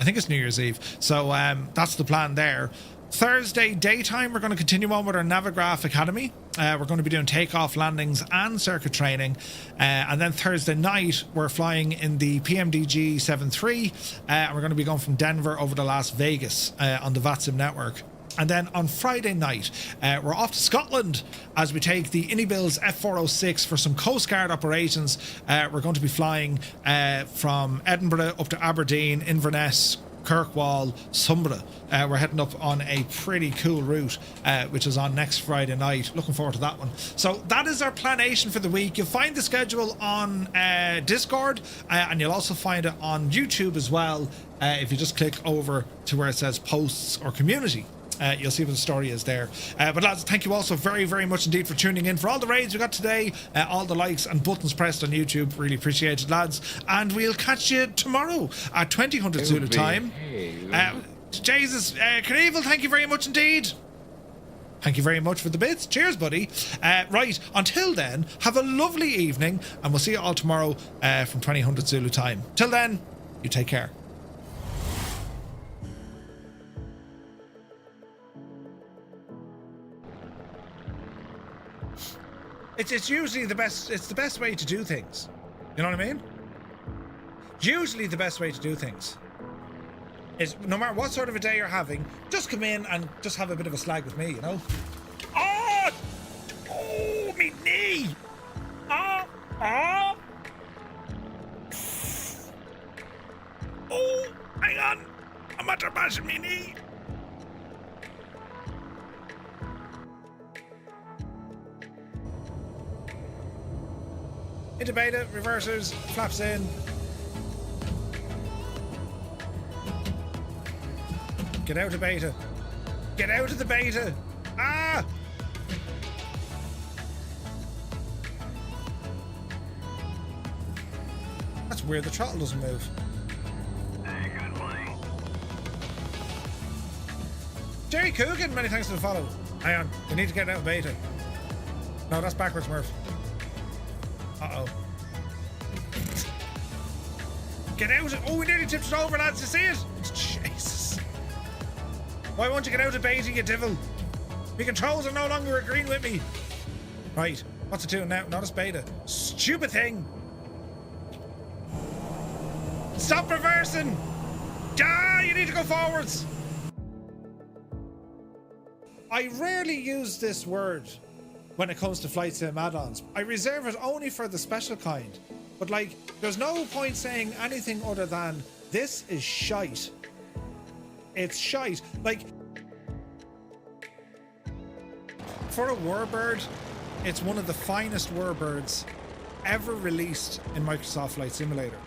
I think it's New Year's Eve. So that's the plan there. Thursday daytime, we're going to continue on with our Navigraph Academy. We're going to be doing takeoff, landings, and circuit training. And then Thursday night, we're flying in the PMDG 73. And we're going to be going from Denver over to Las Vegas on the VATSIM network. And then on Friday night, we're off to Scotland as we take the Inibill's F406 for some Coast Guard operations. We're going to be flying from Edinburgh up to Aberdeen, Inverness, Kirkwall, Sumbra. We're heading up on a pretty cool route, which is on next Friday night. Looking forward to that one. So that is our planation for the week. You'll find the schedule on Discord, and you'll also find it on YouTube as well. If you just click over to where it says posts or community, you'll see what the story is there. But lads, thank you also very much indeed for tuning in, for all the raids we got today, all the likes and buttons pressed on YouTube. Really appreciate it, lads. And we'll catch you tomorrow at 2000 Zulu time. Jesus, Knievel, thank you very much indeed. Thank you very much for the bits. Cheers, buddy. Right, until then, have a lovely evening, and we'll see you all tomorrow from 2000 Zulu time. Till then, you take care. It's usually the best. It's the best way to do things. You know what I mean? Usually the best way to do things is, no matter what sort of a day you're having, just come in and just have a bit of a slag with me, you know? Oh! Oh, me knee! Oh! Oh! Oh, hang on! I'm after bashing me knee! Into beta, reversers, flaps in. Get out of beta. Get out of the beta. Ah! That's weird, the throttle doesn't move. Hey, good morning. Jerry Coogan, many thanks for the follow. Hang on, we need to get out of beta. No, that's backwards, Murph. Uh-oh. Get out of... Oh, we nearly tipped it over, lads. You see it? Jesus. Why won't you get out of beta, you devil? My controls are no longer agreeing with me. Right. What's it doing now? Notice beta. Stupid thing. Stop reversing. Ah, you need to go forwards. I rarely use this word when it comes to flight sim add-ons. I reserve it only for the special kind. But like, there's no point saying anything other than, this is shite. It's shite. Like, for a warbird, It's one of the finest whirbirds ever released in Microsoft Flight Simulator.